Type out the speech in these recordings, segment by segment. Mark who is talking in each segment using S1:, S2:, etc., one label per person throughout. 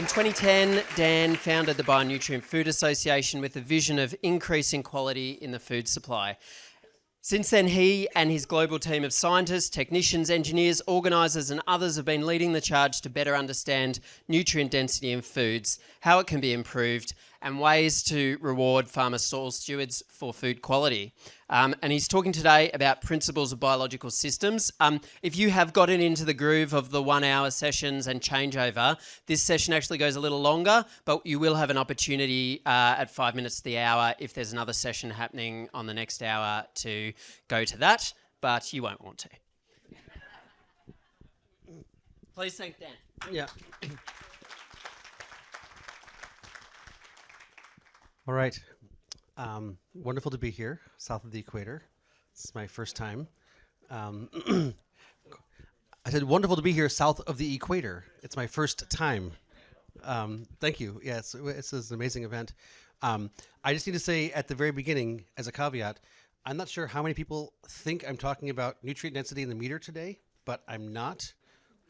S1: In 2010, Dan founded the Bionutrient Food Association with a vision of increasing quality in the food supply. Since then, he and his global team of scientists, technicians, engineers, organisers and others have been leading the charge to better understand nutrient density in foods, how it can be improved, and ways to reward farmer stall stewards for food quality. And he's talking today about principles of biological systems. If you have gotten into the groove of the 1 hour sessions and changeover, this session actually goes a little longer, but you will have an opportunity at 5 minutes to the hour if there's another session happening on the next hour to go to that, but you won't want to. Please thank Dan.
S2: Yeah. All right. Wonderful to be here, south of the equator. This is my first time. I said wonderful to be here south of the equator. It's my first time. Thank you. Yes, this is an amazing event. I just need to say at the very beginning, as a caveat, I'm not sure how many people think I'm talking about nutrient density in the meter today, but I'm not.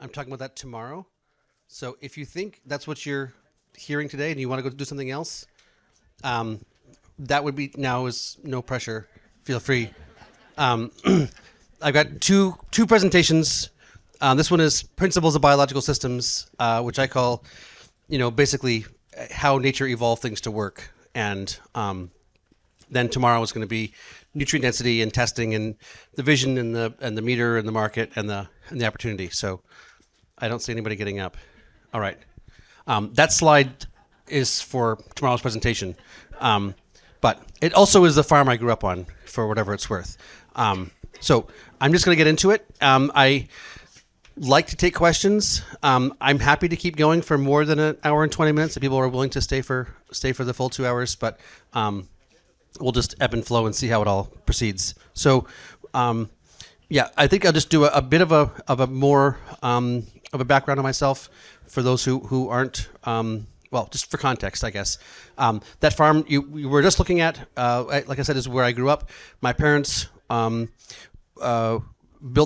S2: I'm talking about that tomorrow. So if you think that's what you're hearing today and you want to go do something else, that would be, now is no pressure. Feel free. I've got two presentations. This one is Principles of Biological Systems, which I call, basically how nature evolved things to work. And then tomorrow is going to be nutrient density and testing and the vision and the meter and the market and the opportunity. So I don't see anybody getting up. All right. That slide is for tomorrow's presentation. But it also is the farm I grew up on, for whatever it's worth. So I'm just going to get into it. I like to take questions. I'm happy to keep going for more than an hour and 20 minutes if people are willing to stay for the full 2 hours. But we'll just ebb and flow and see how it all proceeds. So I think I'll just do a bit of a more of a background on myself for those who aren't. Well, just for context, I guess. That farm you were just looking at, like I said, is where I grew up. My parents built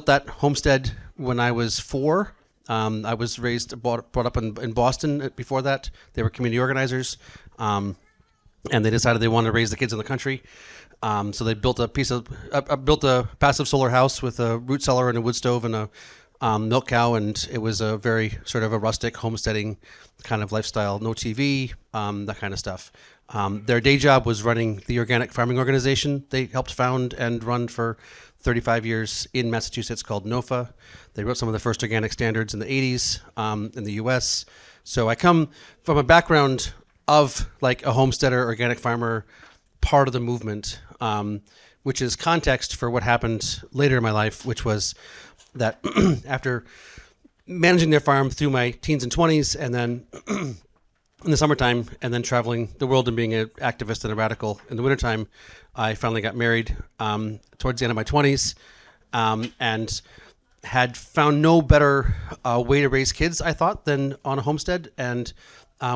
S2: that homestead when I was 4. I was brought up in Boston before that. They were community organizers, and they decided they wanted to raise the kids in the country. So they built built a passive solar house with a root cellar and a wood stove and a milk cow, and it was a very sort of a rustic homesteading kind of lifestyle, no TV, that kind of stuff. Their day job was running the organic farming organization they helped found and run for 35 years in Massachusetts called NOFA. They wrote some of the first organic standards in the 80s in the US. So I come from a background of like a homesteader, organic farmer, part of the movement, which is context for what happened later in my life, which was that after managing their farm through my teens and 20s, and then in the summertime, and then traveling the world and being an activist and a radical in the wintertime, I finally got married towards the end of my 20s, and had found no better way to raise kids, I thought, than on a homestead and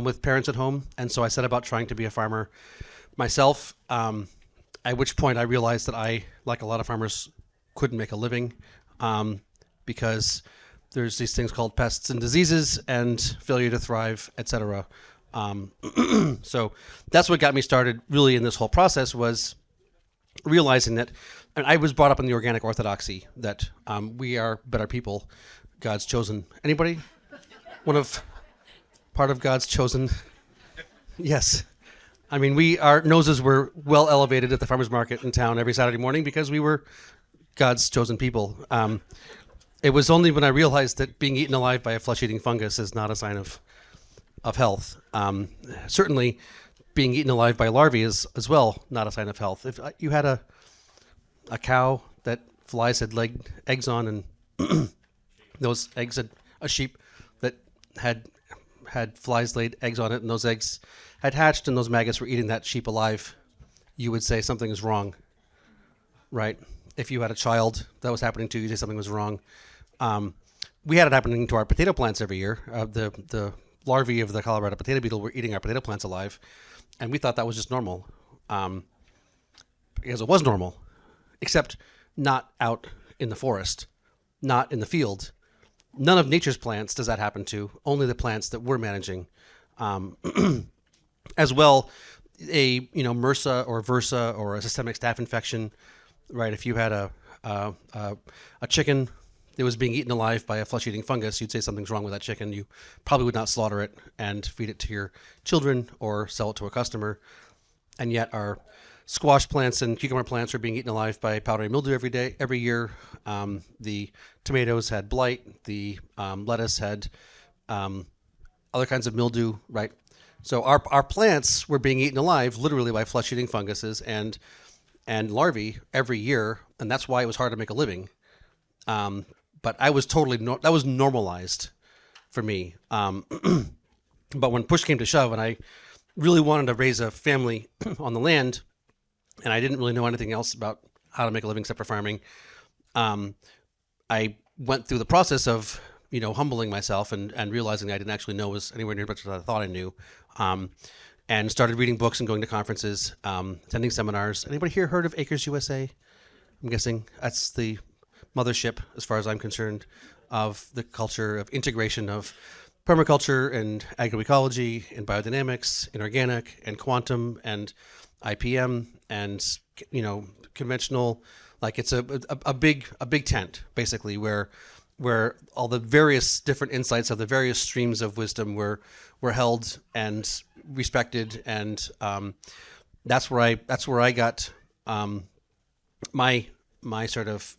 S2: with parents at home. And so I set about trying to be a farmer myself, at which point I realized that I, like a lot of farmers, couldn't make a living because there's these things called pests and diseases and failure to thrive, etc. So that's what got me started really in this whole process, was realizing that, and I was brought up in the organic orthodoxy that we are better people, God's chosen. Anybody? Part of God's chosen? Yes. I mean, our noses were well elevated at the farmer's market in town every Saturday morning because we were God's chosen people. It was only when I realized that being eaten alive by a flesh-eating fungus is not a sign of health. Certainly, being eaten alive by larvae is as well not a sign of health. If you had a cow that flies had laid eggs on, and those eggs had a sheep that had flies laid eggs on it, and those eggs had hatched, and those maggots were eating that sheep alive, you would say something is wrong, right? If you had a child that was happening to you, you'd say something was wrong. We had it happening to our potato plants every year. The larvae of the Colorado potato beetle were eating our potato plants alive, and we thought that was just normal, because it was normal, except not out in the forest, not in the field. None of nature's plants does that happen to, only the plants that we're managing. As well, a MRSA or VRSA or a systemic staph infection, right? If you had a chicken that was being eaten alive by a flesh-eating fungus, you'd say something's wrong with that chicken. You probably would not slaughter it and feed it to your children or sell it to a customer. And yet our squash plants and cucumber plants are being eaten alive by powdery mildew every year. The tomatoes had blight. The lettuce had other kinds of mildew, right? So our plants were being eaten alive literally by flesh-eating funguses and larvae every year, and that's why it was hard to make a living. But I was that was normalized for me. But when push came to shove and I really wanted to raise a family on the land, and I didn't really know anything else about how to make a living except for farming, I went through the process of humbling myself and realizing I didn't actually know was anywhere near as much as I thought I knew, and started reading books and going to conferences, attending seminars. Anybody here heard of Acres USA? I'm guessing that's the mothership, as far as I'm concerned, of the culture of integration of permaculture and agroecology and biodynamics and organic and quantum and IPM and conventional. Like it's a big tent basically where all the various different insights of the various streams of wisdom were held and respected, and that's where I got my sort of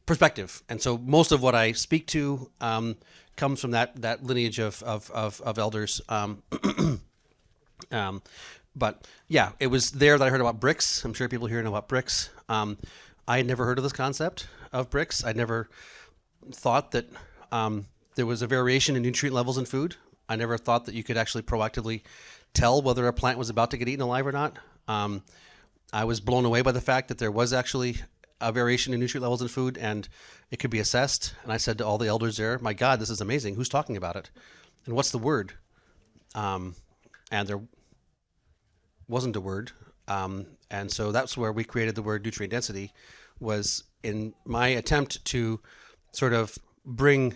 S2: perspective. And so most of what I speak to comes from that lineage of elders. But yeah, it was there that I heard about bricks. I'm sure people here know about bricks. I had never heard of this concept of bricks. I never thought that there was a variation in nutrient levels in food. I never thought that you could actually proactively tell whether a plant was about to get eaten alive or not. I was blown away by the fact that there was actually a variation in nutrient levels in food and it could be assessed. And I said to all the elders there, my God, this is amazing. Who's talking about it? And what's the word? And there wasn't a word. And so that's where we created the word nutrient density, was in my attempt to sort of bring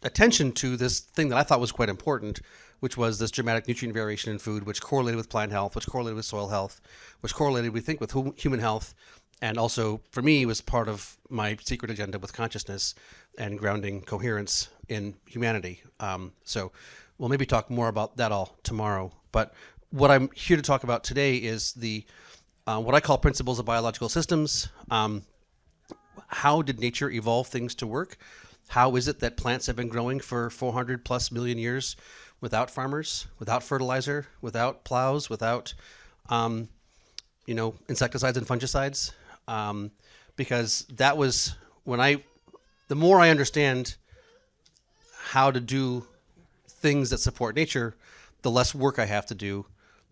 S2: attention to this thing that I thought was quite important, which was this dramatic nutrient variation in food, which correlated with plant health, which correlated with soil health, which correlated, we think, with human health. And also, for me, was part of my secret agenda with consciousness and grounding coherence in humanity. So we'll maybe talk more about that all tomorrow. But what I'm here to talk about today is the what I call principles of biological systems. How did nature evolve things to work? How is it that plants have been growing for 400 plus million years without farmers, without fertilizer, without plows, without insecticides and fungicides? Because that was when the more I understand how to do things that support nature, the less work I have to do.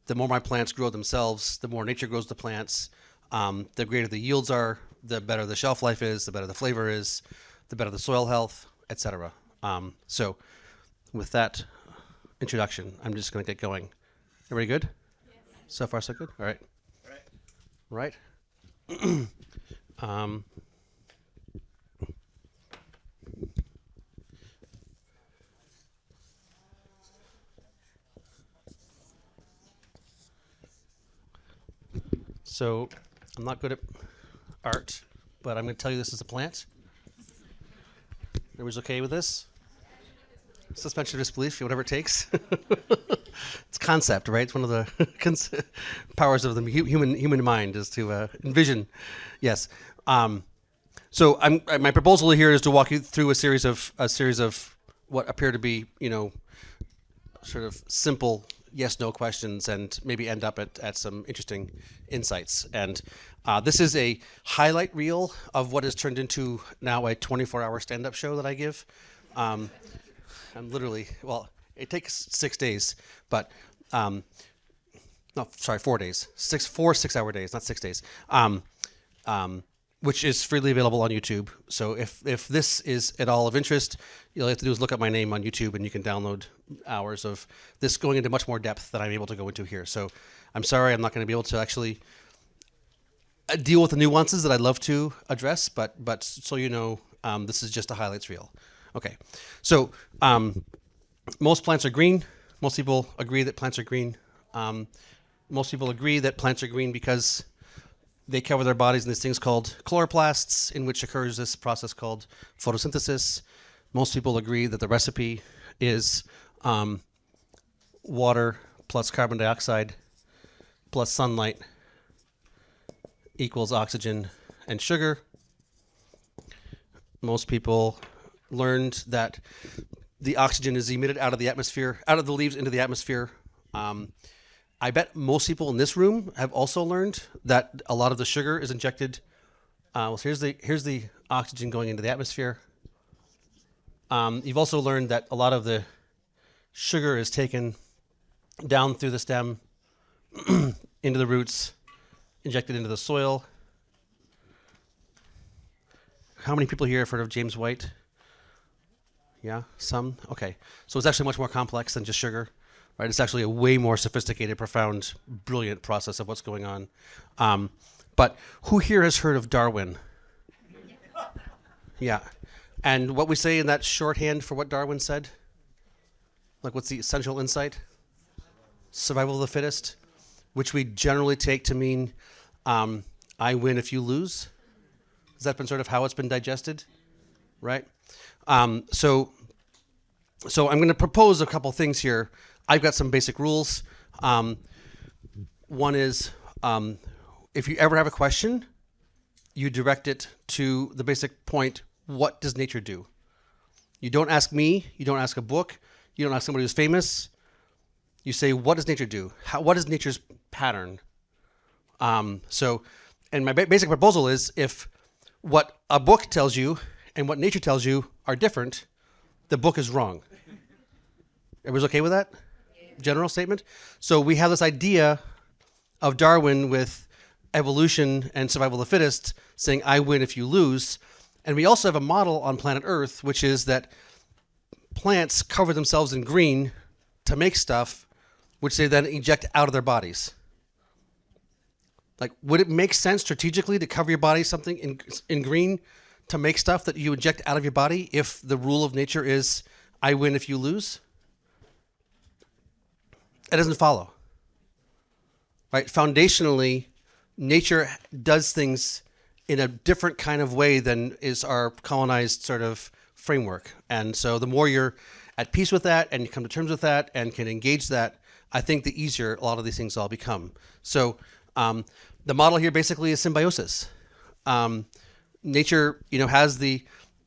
S2: The more my plants grow themselves, the more nature grows the plants, the greater the yields are, the better the shelf life is, the better the flavor is, the better the soil health, etc. So with that introduction, I'm just going to get going. Everybody good? Yes. So far, so good? All right. Right. So I'm not good at art, but I'm going to tell you this is a plant. Everybody's okay with this? Suspension of disbelief, whatever it takes. It's concept, right? It's one of the powers of the human mind is to envision. Yes. So my proposal here is to walk you through a series of what appear to be, sort of simple yes/no questions, and maybe end up at some interesting insights. And this is a highlight reel of what has turned into now a 24-hour stand-up show that I give. I'm literally, it takes 6 days, but 4 days. 4 6-hour days, not 6 days. Which is freely available on YouTube. So if this is at all of interest, all you have to do is look up my name on YouTube and you can download hours of this going into much more depth than I'm able to go into here. So I'm sorry, I'm not going to be able to actually deal with the nuances that I'd love to address, but so you know, this is just a highlights reel. Okay, so most plants are green. Most people agree that plants are green. Most people agree that plants are green because they cover their bodies in these things called chloroplasts, in which occurs this process called photosynthesis. Most people agree that the recipe is water plus carbon dioxide plus sunlight equals oxygen and sugar. Most people learned that the oxygen is emitted out of the atmosphere, out of the leaves into the atmosphere. I bet most people in this room have also learned that a lot of the sugar is injected. So here's the oxygen going into the atmosphere. You've also learned that a lot of the sugar is taken down through the stem into the roots, injected into the soil. How many people here have heard of James White? Yeah, some? Okay. So it's actually much more complex than just sugar, right? It's actually a way more sophisticated, profound, brilliant process of what's going on. But who here has heard of Darwin? Yeah. And what we say in that shorthand for what Darwin said? Like, what's the essential insight? Survival of the fittest, which we generally take to mean I win if you lose. Has that been sort of how it's been digested? Right? So I'm going to propose a couple things here. I've got some basic rules. One is if you ever have a question, you direct it to the basic point, what does nature do? You don't ask me, you don't ask a book, you don't ask somebody who's famous. You say, what does nature do? What is nature's pattern? And my basic proposal is if what a book tells you and what nature tells you are different, the book is wrong. Everybody's okay with that? General statement? So we have this idea of Darwin with evolution and survival of the fittest saying, I win if you lose. And we also have a model on planet Earth, which is that plants cover themselves in green to make stuff, which they then eject out of their bodies. Like, would it make sense strategically to cover your body something in green to make stuff that you inject out of your body if the rule of nature is I win if you lose? It doesn't follow. Right? Foundationally, nature does things in a different kind of way than is our colonized sort of framework. And so the more you're at peace with that and you come to terms with that and can engage that, I think the easier a lot of these things all become. So the model here basically is symbiosis. Nature, has the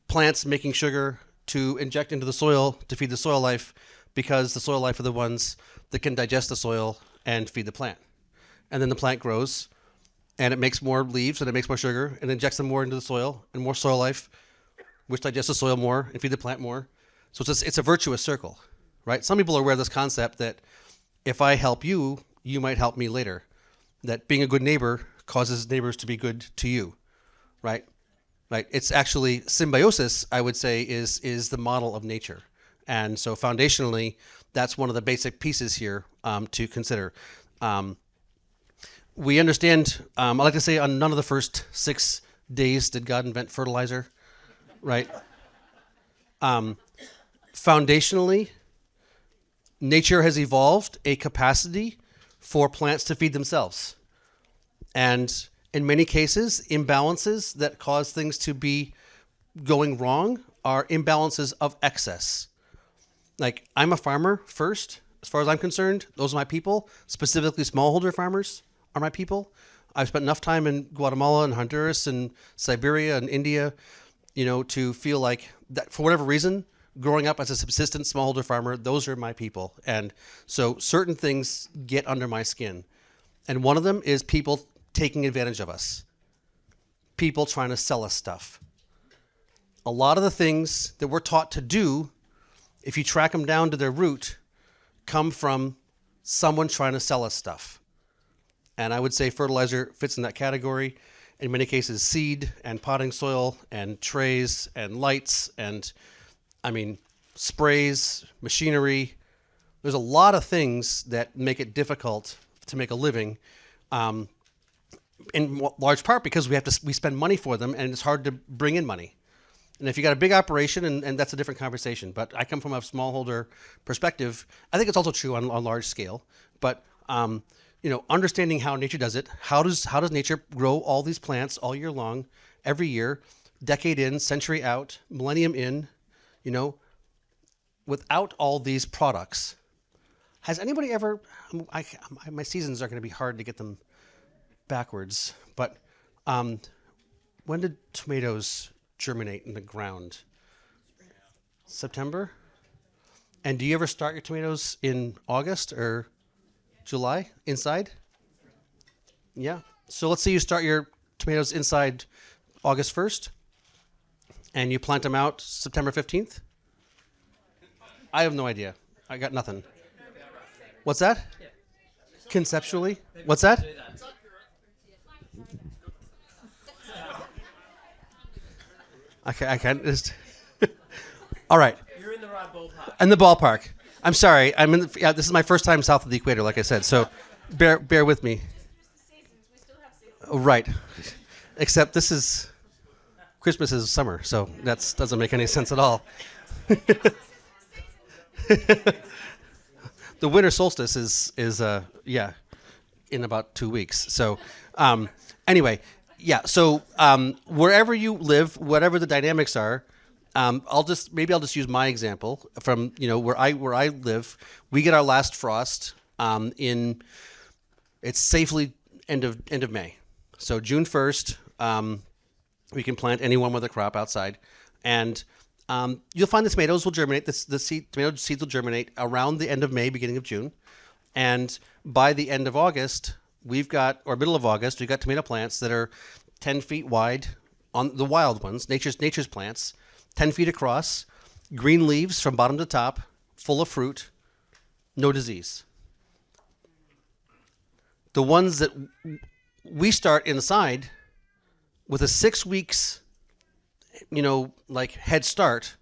S2: plants making sugar to inject into the soil to feed the soil life, because the soil life are the ones that can digest the soil and feed the plant. And then the plant grows and it makes more leaves and it makes more sugar and injects them more into the soil and more soil life, which digests the soil more and feed the plant more. So it's a virtuous circle, right? Some people are aware of this concept that if I help you, you might help me later. That being a good neighbor causes neighbors to be good to you, right? Right. It's actually symbiosis, I would say, is the model of nature. And so foundationally, that's one of the basic pieces here to consider. We understand, I like to say on none of the first 6 days did God invent fertilizer, right? Foundationally, nature has evolved a capacity for plants to feed themselves. And in many cases, imbalances that cause things to be going wrong are imbalances of excess. Like, I'm a farmer first, as far as I'm concerned. Those are my people. Specifically, smallholder farmers are my people. I've spent enough time in Guatemala and Honduras and Siberia and India, to feel like that for whatever reason, growing up as a subsistence smallholder farmer, those are my people. And so certain things get under my skin. And one of them is people taking advantage of us. People trying to sell us stuff. A lot of the things that we're taught to do, if you track them down to their root, come from someone trying to sell us stuff. And I would say fertilizer fits in that category. In many cases, seed and potting soil and trays and lights and, sprays, machinery. There's a lot of things that make it difficult to make a living, in large part because we spend money for them and it's hard to bring in money. And if you got a big operation, and that's a different conversation. But I come from a smallholder perspective. I think it's also true on large scale. But understanding how nature does it. How does nature grow all these plants all year long, every year, decade in, century out, millennium in, without all these products? Has anybody ever? My seasons are going to be hard to get them backwards. But when did tomatoes germinate in the ground? September? And do you ever start your tomatoes in August or July inside? Yeah. So let's say you start your tomatoes inside August 1st and you plant them out September 15th? I have no idea. I got nothing. What's that? Conceptually? What's that? I can't just. All right.
S1: You're in the right ballpark.
S2: In the ballpark. I'm sorry. This is my first time south of the equator, like I said. So, bear with me. Right. Except Christmas is summer, so that doesn't make any sense at all. The winter solstice is in about 2 weeks. So, anyway. Yeah. So wherever you live, whatever the dynamics are, I'll just use my example from where I live. We get our last frost it's safely end of May. So June 1st, we can plant anyone with a crop outside, and you'll find the tomatoes will germinate. Tomato seeds will germinate around the end of May, beginning of June, and by the end of August. Middle of August, we've got tomato plants that are 10 feet wide on the wild ones, nature's plants, 10 feet across, green leaves from bottom to top, full of fruit, no disease. The ones that we start inside with a 6 weeks, head start,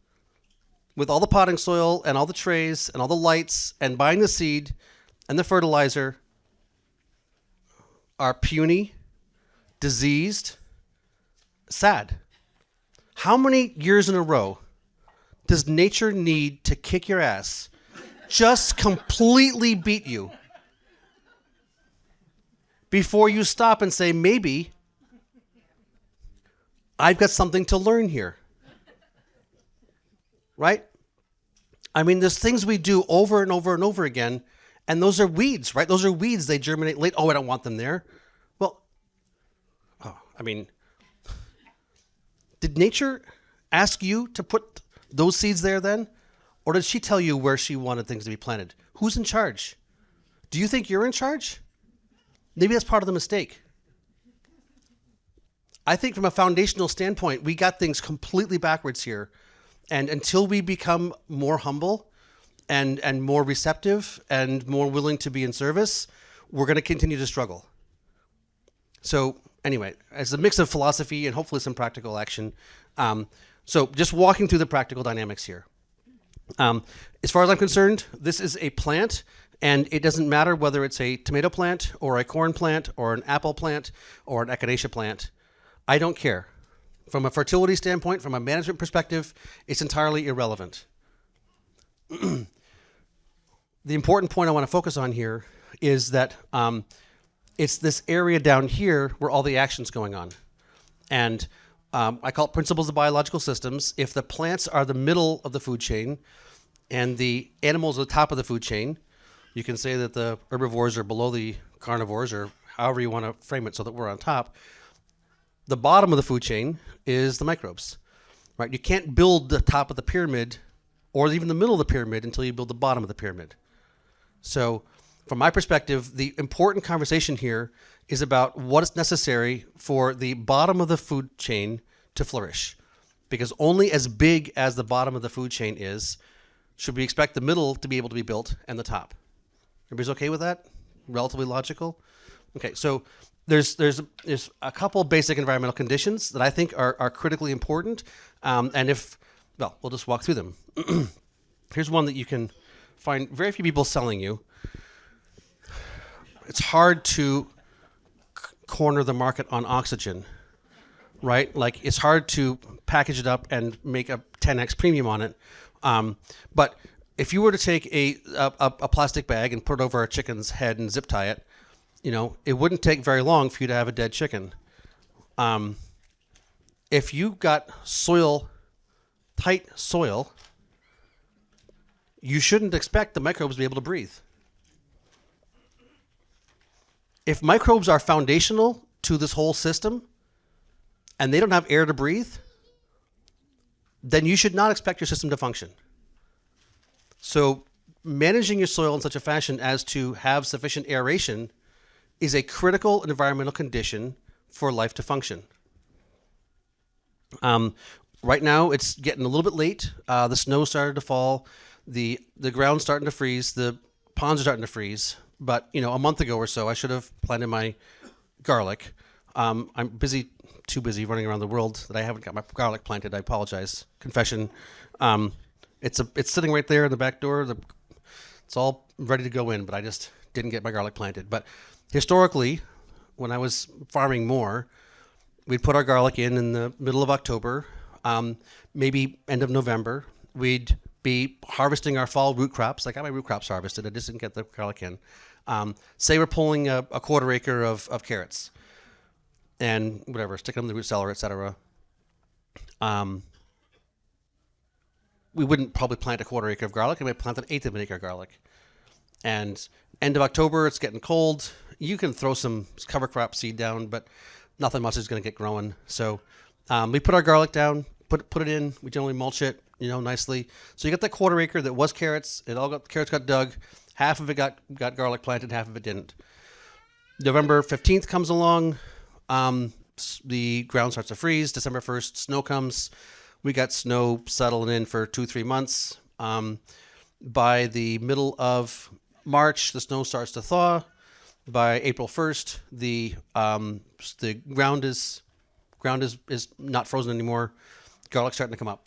S2: with all the potting soil and all the trays and all the lights and buying the seed and the fertilizer, are puny, diseased, sad. How many years in a row does nature need to kick your ass, just completely beat you, before you stop and say, maybe I've got something to learn here? Right? I mean, there's things we do over and over and over again. And those are weeds, right? Those are weeds. They germinate late. Oh, I don't want them there. Well, did nature ask you to put those seeds there then? Or did she tell you where she wanted things to be planted? Who's in charge? Do you think you're in charge? Maybe that's part of the mistake. I think from a foundational standpoint, we got things completely backwards here. And until we become more humble and more receptive and more willing to be in service, we're going to continue to struggle. So anyway, as a mix of philosophy and hopefully some practical action, so just walking through the practical dynamics here. As far as I'm concerned, this is a plant, and it doesn't matter whether it's a tomato plant or a corn plant or an apple plant or an echinacea plant. I don't care. From a fertility standpoint, from a management perspective, it's entirely irrelevant. The important point I want to focus on here is that it's this area down here where all the action's going on. And I call it principles of biological systems. If the plants are the middle of the food chain and the animals are the top of the food chain, you can say that the herbivores are below the carnivores, or however you want to frame it so that we're on top. The bottom of the food chain is the microbes, right? You can't build the top of the pyramid or even the middle of the pyramid until you build the bottom of the pyramid. So from my perspective, the important conversation here is about what is necessary for the bottom of the food chain to flourish. Because only as big as the bottom of the food chain is, should we expect the middle to be able to be built and the top. Everybody's okay with that? Relatively logical? Okay, so there's a couple basic environmental conditions that I think are critically important. We'll just walk through them. Here's one that you can find very few people selling you. It's hard to corner the market on oxygen. right? Like it's hard to package it up and make a 10x premium on it. But if you were to take a plastic bag and put it over a chicken's head and zip tie it, it wouldn't take very long for you to have a dead chicken. If you got tight soil, you shouldn't expect the microbes to be able to breathe. If microbes are foundational to this whole system and they don't have air to breathe, then you should not expect your system to function. So managing your soil in such a fashion as to have sufficient aeration is a critical environmental condition for life to function. Right now, it's getting a little bit late. The snow started to fall. The ground's starting to freeze. The ponds are starting to freeze. But, a month ago or so, I should have planted my garlic. I'm too busy running around the world that I haven't got my garlic planted. I apologize. Confession. It's sitting right there in the back door. It's all ready to go in, but I just didn't get my garlic planted. But historically, when I was farming more, we'd put our garlic in the middle of October, maybe end of November. We'd be harvesting our fall root crops. I got my root crops harvested. I just didn't get the garlic in. Say we're pulling a quarter acre of carrots and whatever, stick them in the root cellar, etc. We wouldn't probably plant a quarter acre of garlic. I might plant an eighth of an acre of garlic. And end of October, it's getting cold. You can throw some cover crop seed down, but nothing much is going to get growing. So we put our garlic down, put it in. We generally mulch it, nicely. So you got that quarter acre that was carrots. Carrots got dug. Half of it got garlic planted, half of it didn't. November 15th comes along. The ground starts to freeze. December 1st, snow comes. We got snow settling in for 2-3 months. By the middle of March, the snow starts to thaw. By April 1st, the ground is not frozen anymore. Garlic's starting to come up.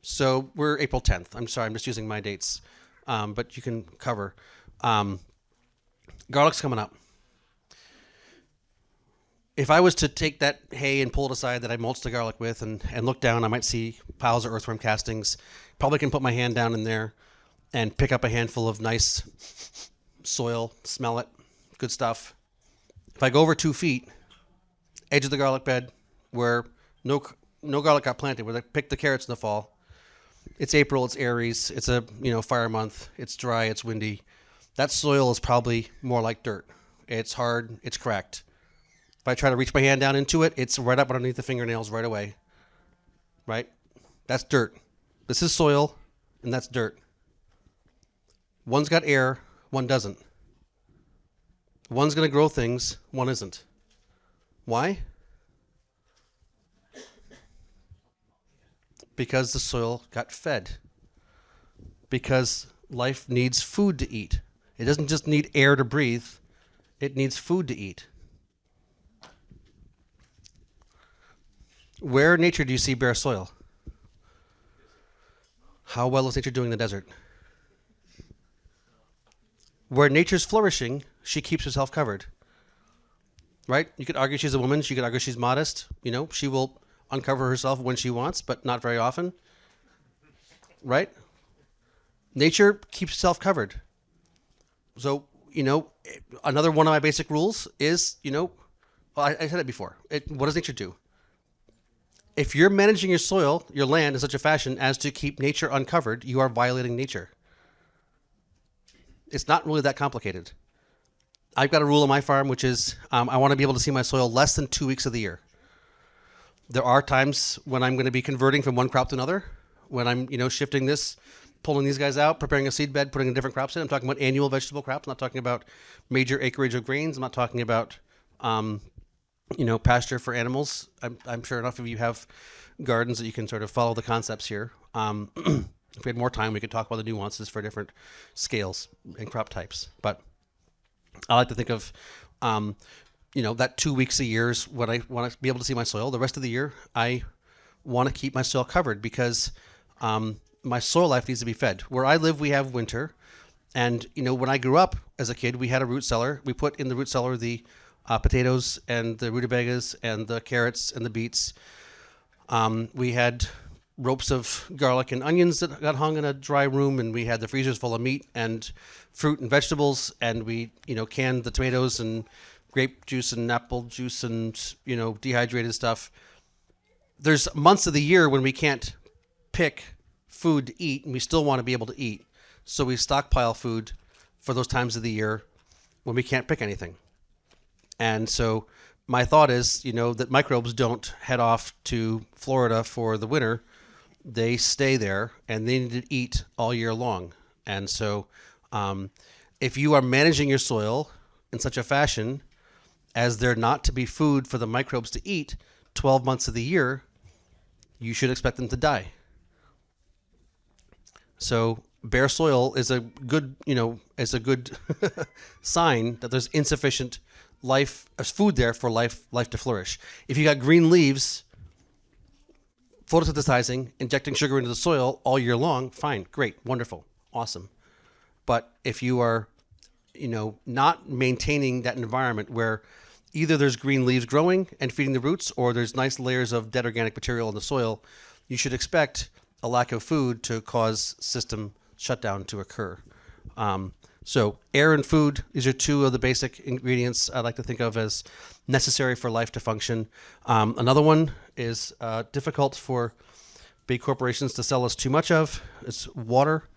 S2: So we're April 10th. I'm sorry, I'm just using my dates, but you can cover. Garlic's coming up. If I was to take that hay and pull it aside that I mulched the garlic with and look down, I might see piles of earthworm castings. Probably can put my hand down in there and pick up a handful of nice soil, smell it, good stuff. If I go over 2 feet, edge of the garlic bed where no garlic got planted, where they picked the carrots in the fall. It's April, it's Aries, it's a fire month, it's dry, it's windy. That soil is probably more like dirt. It's hard, it's cracked. If I try to reach my hand down into it, it's right up underneath the fingernails right away. Right? That's dirt. This is soil, and that's dirt. One's got air, one doesn't. One's going to grow things, one isn't. Why? Because the soil got fed. Because life needs food to eat. It doesn't just need air to breathe. It needs food to eat. Where in nature do you see bare soil? How well is nature doing in the desert? Where nature's flourishing, she keeps herself covered. Right? You could argue she's a woman. She could argue she's modest. She will uncover herself when she wants, but not very often. Right? Nature keeps herself covered. So, another one of my basic rules is, I said it before. What does nature do? If you're managing your soil, your land in such a fashion as to keep nature uncovered, you are violating nature. It's not really that complicated. I've got a rule on my farm, which is I want to be able to see my soil less than 2 weeks of the year. There are times when I'm going to be converting from one crop to another, when I'm, shifting this, pulling these guys out, preparing a seed bed, putting different crops in. I'm talking about annual vegetable crops. I'm not talking about major acreage of grains. I'm not talking about pasture for animals. I'm sure enough of you have gardens that you can sort of follow the concepts here. If we had more time, we could talk about the nuances for different scales and crop types. But I like to think of, that 2 weeks a year is when I want to be able to see my soil. The rest of the year, I want to keep my soil covered because my soil life needs to be fed. Where I live, we have winter. And, when I grew up as a kid, we had a root cellar. We put in the root cellar the potatoes and the rutabagas and the carrots and the beets. We had ropes of garlic and onions that got hung in a dry room, and we had the freezers full of meat and fruit and vegetables, and we, canned the tomatoes and grape juice and apple juice and, dehydrated stuff. There's months of the year when we can't pick food to eat, and we still want to be able to eat. So we stockpile food for those times of the year when we can't pick anything. And so my thought is, that microbes don't head off to Florida for the winter. They stay there, and they need to eat all year long. And so if you are managing your soil in such a fashion as there not to be food for the microbes to eat 12 months of the year, you should expect them to die. So bare soil is a good, sign that there's insufficient food there for life to flourish. If you got green leaves, photosynthesizing, injecting sugar into the soil all year long, fine, great, wonderful, awesome. But if you are, not maintaining that environment where either there's green leaves growing and feeding the roots, or there's nice layers of dead organic material in the soil, you should expect a lack of food to cause system shutdown to occur. So air and food, these are two of the basic ingredients I like to think of as necessary for life to function. Another one is difficult for big corporations to sell us too much of. It's water.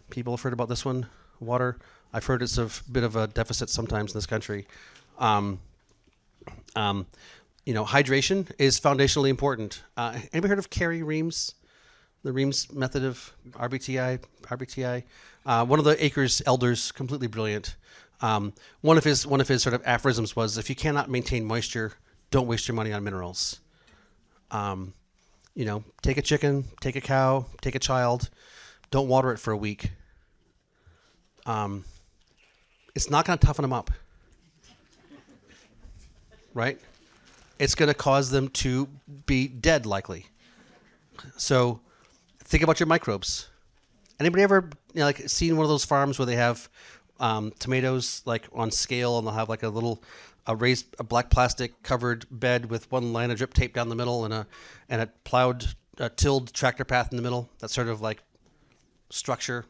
S2: People have heard about this one, water. I've heard it's a bit of a deficit sometimes in this country. Hydration is foundationally important. Anybody heard of Carey Reams? The Reams method of RBTI. One of the Acres elders, completely brilliant. One of his sort of aphorisms was, if you cannot maintain moisture, don't waste your money on minerals. Take a chicken, take a cow, take a child, don't water it for a week. It's not going to toughen them up, right? It's going to cause them to be dead, likely. So think about your microbes. Anybody ever seen one of those farms where they have tomatoes like on scale, and they'll have like a black plastic covered bed with one line of drip tape down the middle and a plowed tilled tractor path in the middle? That sort of like structure.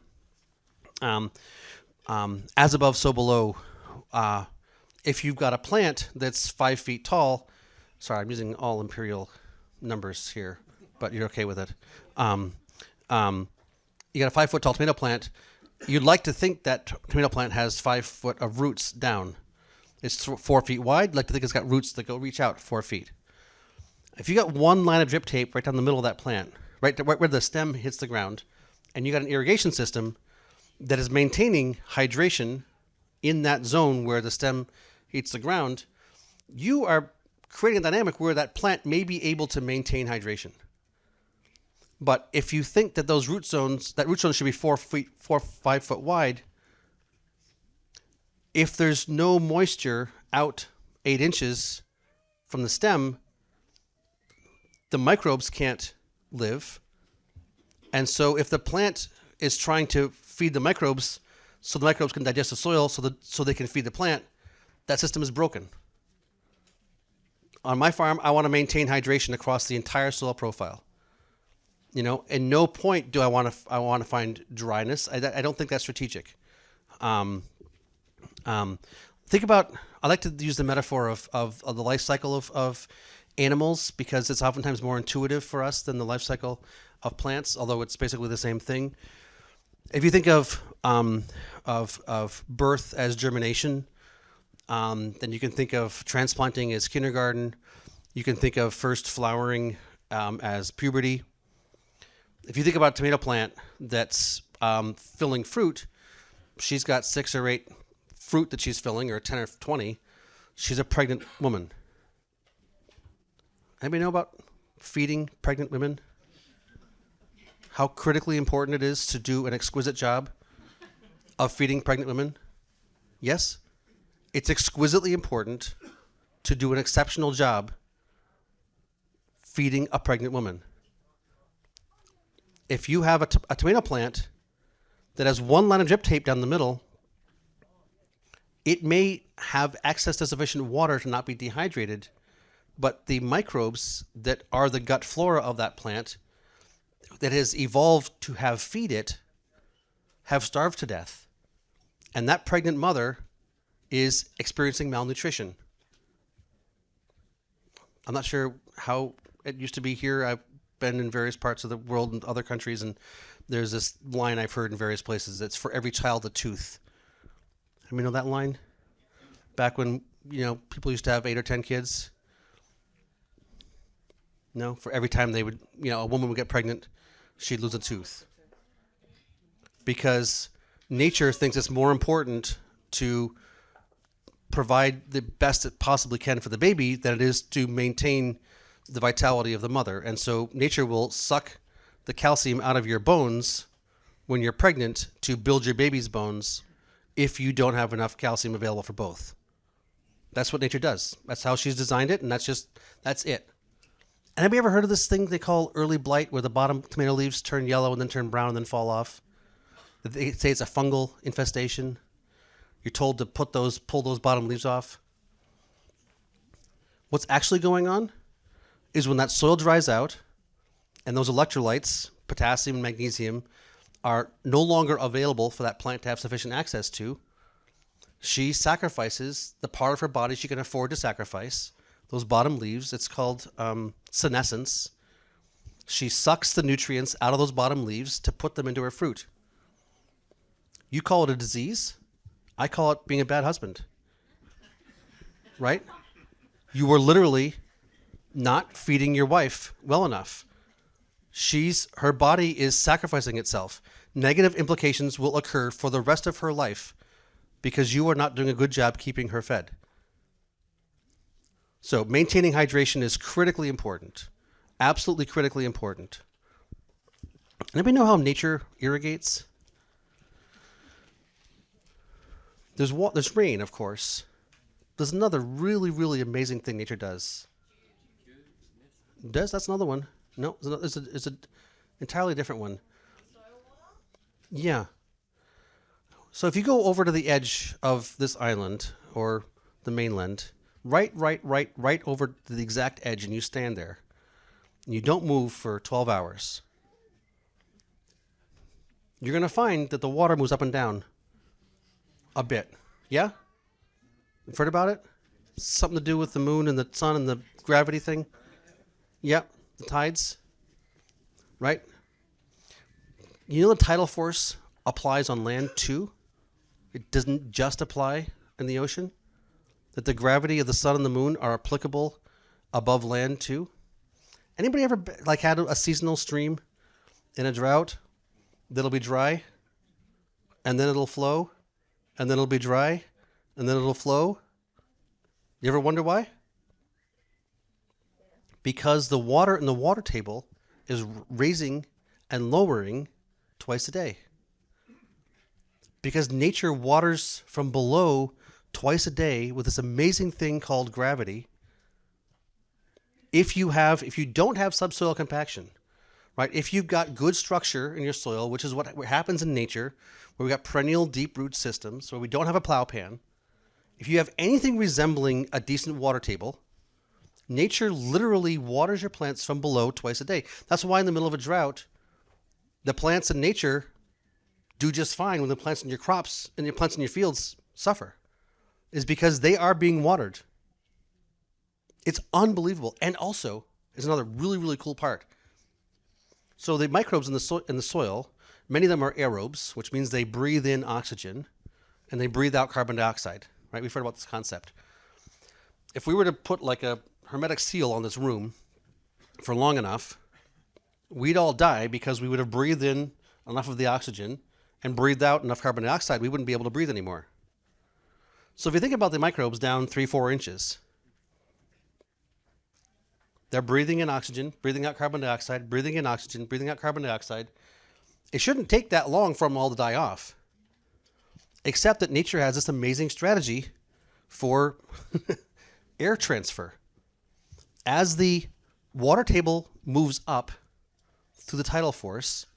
S2: As above, so below. If you've got a plant that's 5 feet tall, sorry, I'm using all imperial numbers here, but you're okay with it. You got a 5 foot tall tomato plant. You'd like to think that tomato plant has 5 foot of roots down. It's 4 feet wide. You'd like to think it's got roots that go reach out 4 feet. If you got one line of drip tape right down the middle of that plant, right where the stem hits the ground, and you got an irrigation system that is maintaining hydration in that zone where the stem hits the ground, you are creating a dynamic where that plant may be able to maintain hydration. But if you think that that root zone should be 5 foot wide, if there's no moisture out 8 inches from the stem, the microbes can't live. And so if the plant is trying to feed the microbes so the microbes can digest the soil so they can feed the plant, that system is broken. On my farm, I want to maintain hydration across the entire soil profile. At no point do I want to find dryness. I don't think that's strategic. Think about, I like to use the metaphor of the life cycle of animals, because it's oftentimes more intuitive for us than the life cycle of plants, although it's basically the same thing. If you think of birth as germination, then you can think of transplanting as kindergarten. You can think of first flowering as puberty. If you think about a tomato plant that's filling fruit, she's got 6 or 8 fruit that she's filling, or 10 or 20. She's a pregnant woman. Anybody know about feeding pregnant women? How critically important it is to do an exquisite job of feeding pregnant women? Yes? It's exquisitely important to do an exceptional job feeding a pregnant woman. If you have a tomato plant that has one line of drip tape down the middle, it may have access to sufficient water to not be dehydrated, but the microbes that are the gut flora of that plant that has evolved to have feed it have starved to death. And that pregnant mother is experiencing malnutrition. I'm not sure how it used to be here. I've been in various parts of the world and other countries, and there's this line I've heard in various places. It's for every child a tooth. Have you know that line? Back when, people used to have 8 or 10 kids. No, for every time they would, a woman would get pregnant, she'd lose a tooth. Because nature thinks it's more important to provide the best it possibly can for the baby than it is to maintain the vitality of the mother. And so nature will suck the calcium out of your bones when you're pregnant to build your baby's bones if you don't have enough calcium available for both. That's what nature does. That's how she's designed it, and that's it. And have you ever heard of this thing they call early blight, where the bottom tomato leaves turn yellow and then turn brown and then fall off? They say it's a fungal infestation. You're told to pull those bottom leaves off. What's actually going on is when that soil dries out and those electrolytes, potassium and magnesium, are no longer available for that plant to have sufficient access to, she sacrifices the part of her body she can afford to sacrifice, those bottom leaves. It's called senescence. She sucks the nutrients out of those bottom leaves to put them into her fruit. You call it a disease. I call it being a bad husband. Right? You were literally not feeding your wife well enough. Her body is sacrificing itself. Negative implications will occur for the rest of her life because you are not doing a good job keeping her fed. So maintaining hydration is critically important. Absolutely critically important. Anybody know how nature irrigates? There's rain, of course. There's another really, really amazing thing nature does. That's another one. No, it's an entirely different one. Yeah. So if you go over to the edge of this island or the mainland, right over to the exact edge, and you stand there, and you don't move for 12 hours, you're going to find that the water moves up and down a bit. Yeah? You've heard about it? Something to do with the moon and the sun and the gravity thing? Yep. The tides. Right? You know the tidal force applies on land too? It doesn't just apply in the ocean? That the gravity of the sun and the moon are applicable above land too? Anybody ever had a seasonal stream in a drought that'll be dry and then it'll flow and then it'll be dry and then it'll flow? You ever wonder why? Because the water in the water table is raising and lowering twice a day. Because nature waters from below twice a day with this amazing thing called gravity. If you don't have subsoil compaction, right? If you've got good structure in your soil, which is what happens in nature, where we've got perennial deep root systems, where we don't have a plow pan, if you have anything resembling a decent water table, nature literally waters your plants from below twice a day. That's why in the middle of a drought, the plants in nature do just fine when the plants in your crops and the plants in your fields suffer, is because they are being watered. It's unbelievable. And also, there's another really, really cool part. So the microbes in the soil, many of them are aerobes, which means they breathe in oxygen and they breathe out carbon dioxide. Right? We've heard about this concept. If we were to put like a hermetic seal on this room for long enough, we'd all die because we would have breathed in enough of the oxygen and breathed out enough carbon dioxide, we wouldn't be able to breathe anymore. So if you think about the microbes down 3-4 inches, they're breathing in oxygen, breathing out carbon dioxide, breathing in oxygen, breathing out carbon dioxide. It shouldn't take that long for them all to die off. Except that nature has this amazing strategy for air transfer. As the water table moves up through the tidal force,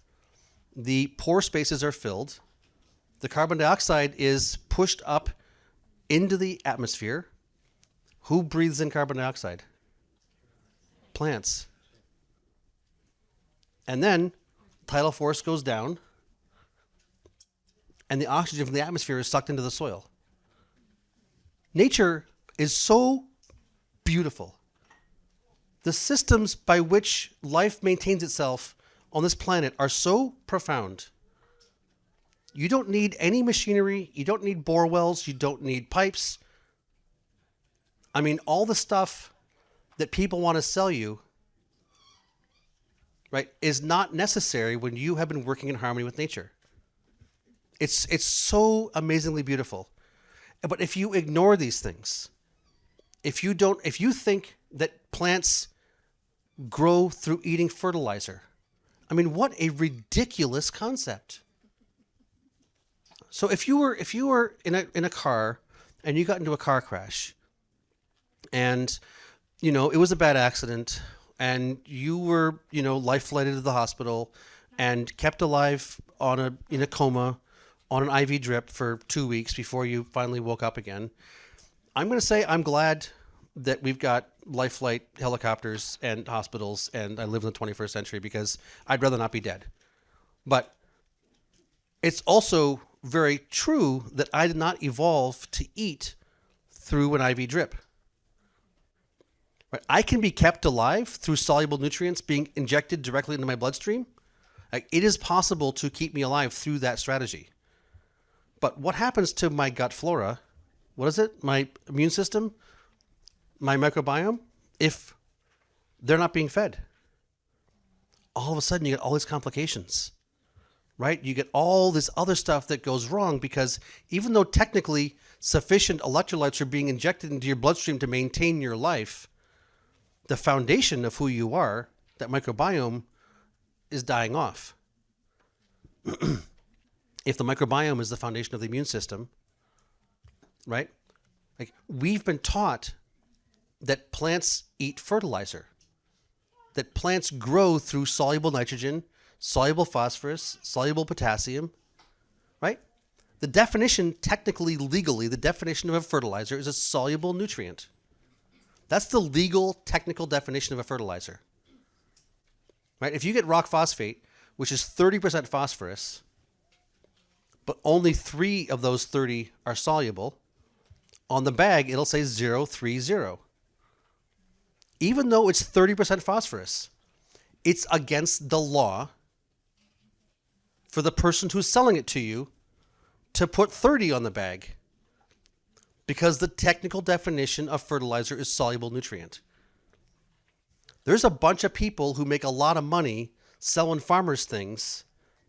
S2: the pore spaces are filled, the carbon dioxide is pushed up into the atmosphere. Who breathes in carbon dioxide? Plants. And then tidal force goes down, and the oxygen from the atmosphere is sucked into the soil. Nature is so beautiful. The systems by which life maintains itself on this planet are so profound. You don't need any machinery. You don't need bore wells. You don't need pipes. I mean, all the stuff that people want to sell you, right, is not necessary when you have been working in harmony with nature. It's so amazingly beautiful. But if you ignore these things, if you think that plants grow through eating fertilizer, I mean, what a ridiculous concept. So if you were in a car and you got into a car crash, and it was a bad accident, and you were life flighted to the hospital and kept alive in a coma on an IV drip for 2 weeks before you finally woke up again, I'm going to say I'm glad that we've got life flight helicopters and hospitals, and I live in the 21st century, because I'd rather not be dead. But it's also very true that I did not evolve to eat through an IV drip. Right? I can be kept alive through soluble nutrients being injected directly into my bloodstream. Like, it is possible to keep me alive through that strategy. But what happens to my gut flora? What is it? My immune system? My microbiome? If they're not being fed? All of a sudden, you get all these complications, right? You get all this other stuff that goes wrong, because even though technically sufficient electrolytes are being injected into your bloodstream to maintain your life, the foundation of who you are, that microbiome, is dying off. If the microbiome is the foundation of the immune system, right? Like, we've been taught that plants eat fertilizer, that plants grow through soluble nitrogen, soluble phosphorus, soluble potassium, right? The definition, technically, legally, the definition of a fertilizer is a soluble nutrient. That's the legal, technical definition of a fertilizer, right? If you get rock phosphate, which is 30% phosphorus, but only 3 of those 30 are soluble, on the bag it'll say 030. Even though it's 30% phosphorus, it's against the law for the person who's selling it to you to put 30 on the bag, because the technical definition of fertilizer is soluble nutrient. There's a bunch of people who make a lot of money selling farmers things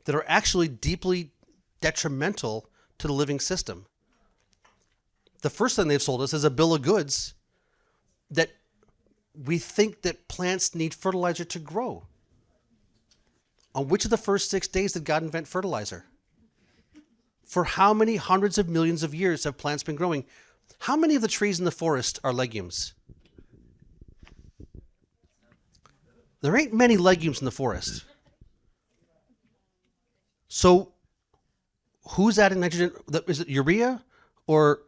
S2: that are actually deeply detrimental to the living system. The first thing they've sold us is a bill of goods that we think that plants need fertilizer to grow. On which of the first 6 days did God invent fertilizer? For how many hundreds of millions of years have plants been growing? How many of the trees in the forest are legumes? There ain't many legumes in the forest. So who's adding nitrogen? Is it urea or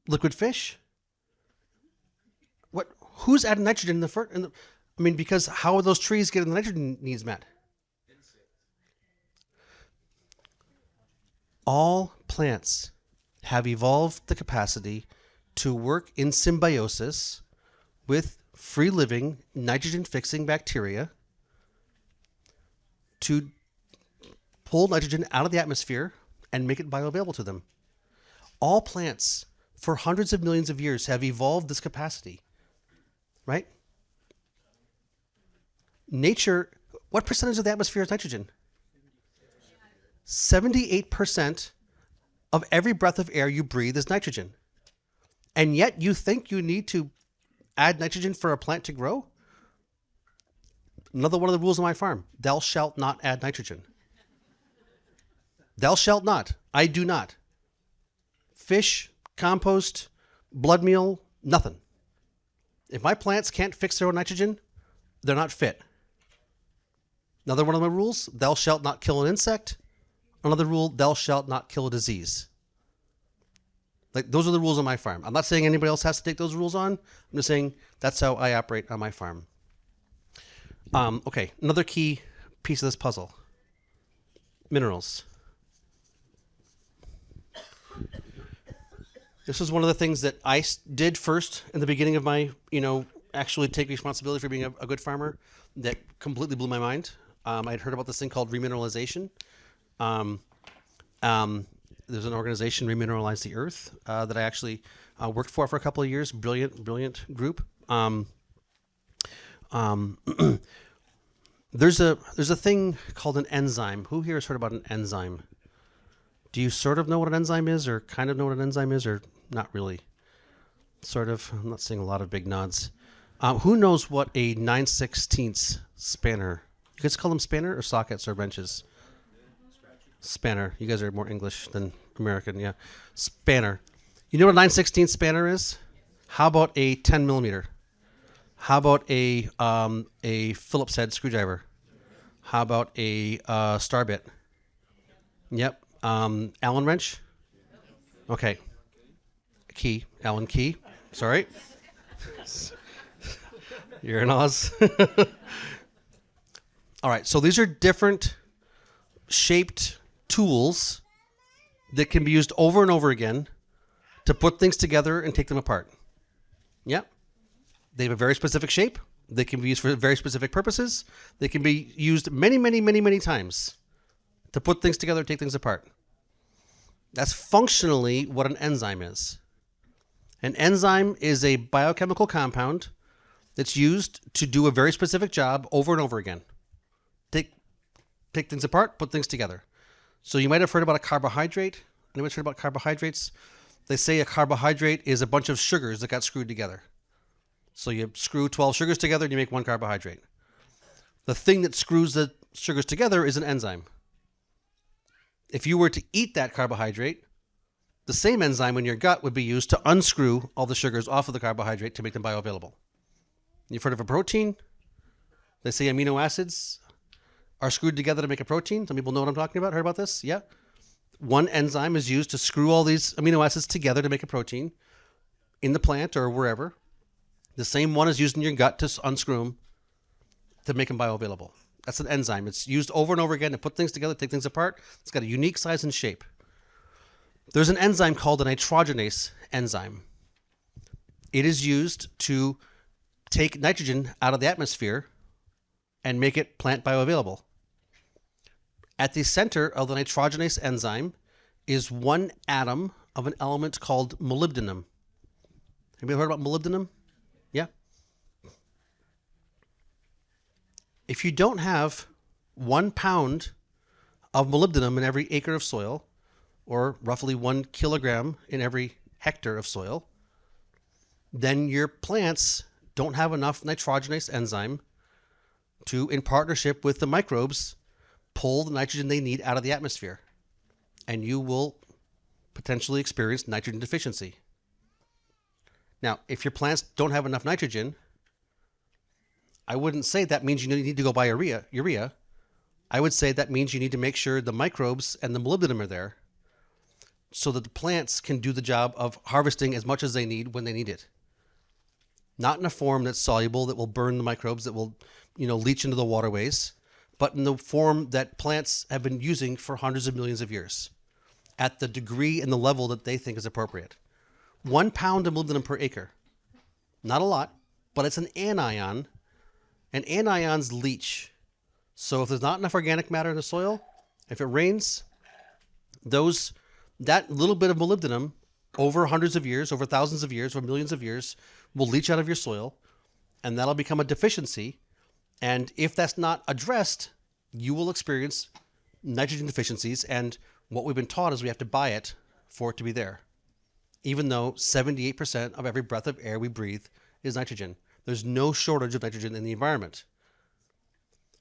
S2: liquid fish? Who's adding nitrogen in the because how are those trees getting the nitrogen needs met? All plants have evolved the capacity to work in symbiosis with free-living, nitrogen-fixing bacteria to pull nitrogen out of the atmosphere and make it bioavailable to them. All plants, for hundreds of millions of years, have evolved this capacity, right? Nature, what percentage of the atmosphere is nitrogen? 78% of every breath of air you breathe is nitrogen. And yet you think you need to add nitrogen for a plant to grow? Another one of the rules of my farm: thou shalt not add nitrogen. Thou shalt not. I do not. Fish, compost, blood meal, nothing. If my plants can't fix their own nitrogen, they're not fit. Another one of my rules: thou shalt not kill an insect. Another rule: thou shalt not kill a disease. Like, those are the rules on my farm. I'm not saying anybody else has to take those rules on. I'm just saying that's how I operate on my farm. Okay, another key piece of this puzzle. Minerals. This was one of the things that I did first in the beginning of my, actually take responsibility for being a good farmer that completely blew my mind. I'd heard about this thing called remineralization. There's an organization, Remineralize the Earth, that I actually worked for a couple of years. Brilliant group. There's a thing called an enzyme. Who here has heard about an enzyme? Do you sort of know what an enzyme is, or kind of know what an enzyme is, or not really? Sort of. I'm not seeing a lot of big nods. Who knows what a 9/16 spanner? You guys call them spanner or sockets or wrenches? Spanner. You guys are more English than American, yeah. Spanner. You know what a 9/16 spanner is? How about a 10 millimeter? How about a Phillips head screwdriver? How about a star bit? Yep. Allen wrench? Okay. Key. Allen key. Sorry. You're an Oz. All right. So these are different shaped tools that can be used over and over again to put things together and take them apart. Yep. They have a very specific shape. They can be used for very specific purposes. They can be used many times to put things together, take things apart. That's functionally what an enzyme is. An enzyme is a biochemical compound that's used to do a very specific job over and over again. Take things apart, put things together. So you might have heard about a carbohydrate. Anyone heard about carbohydrates? They say a carbohydrate is a bunch of sugars that got screwed together. So you screw 12 sugars together and you make one carbohydrate. The thing that screws the sugars together is an enzyme. If you were to eat that carbohydrate, the same enzyme in your gut would be used to unscrew all the sugars off of the carbohydrate to make them bioavailable. You've heard of a protein? They say amino acids are screwed together to make a protein. Some people know what I'm talking about. Heard about this? Yeah. One enzyme is used to screw all these amino acids together to make a protein in the plant or wherever. The same one is used in your gut to unscrew them to make them bioavailable. That's an enzyme. It's used over and over again to put things together, take things apart. It's got a unique size and shape. There's an enzyme called a nitrogenase enzyme. It is used to take nitrogen out of the atmosphere and make it plant bioavailable. At the center of the nitrogenase enzyme is one atom of an element called molybdenum. Anybody heard about molybdenum? Yeah. If you don't have 1 pound of molybdenum in every acre of soil, or roughly 1 kilogram in every hectare of soil, then your plants don't have enough nitrogenase enzyme to, in partnership with the microbes, pull the nitrogen they need out of the atmosphere. And you will potentially experience nitrogen deficiency. Now, if your plants don't have enough nitrogen, I wouldn't say that means you need to go buy urea. I would say that means you need to make sure the microbes and the molybdenum are there so that the plants can do the job of harvesting as much as they need when they need it. Not in a form that's soluble, that will burn the microbes, that will, leach into the waterways, but in the form that plants have been using for hundreds of millions of years at the degree and the level that they think is appropriate. 1 pound of molybdenum per acre. Not a lot, but it's an anion, and anions leach. So if there's not enough organic matter in the soil, if it rains, that little bit of molybdenum over hundreds of years, over thousands of years, over millions of years, will leach out of your soil, and that'll become a deficiency. And if that's not addressed, you will experience nitrogen deficiencies, and what we've been taught is we have to buy it for it to be there. Even though 78% of every breath of air we breathe is nitrogen. There's no shortage of nitrogen in the environment.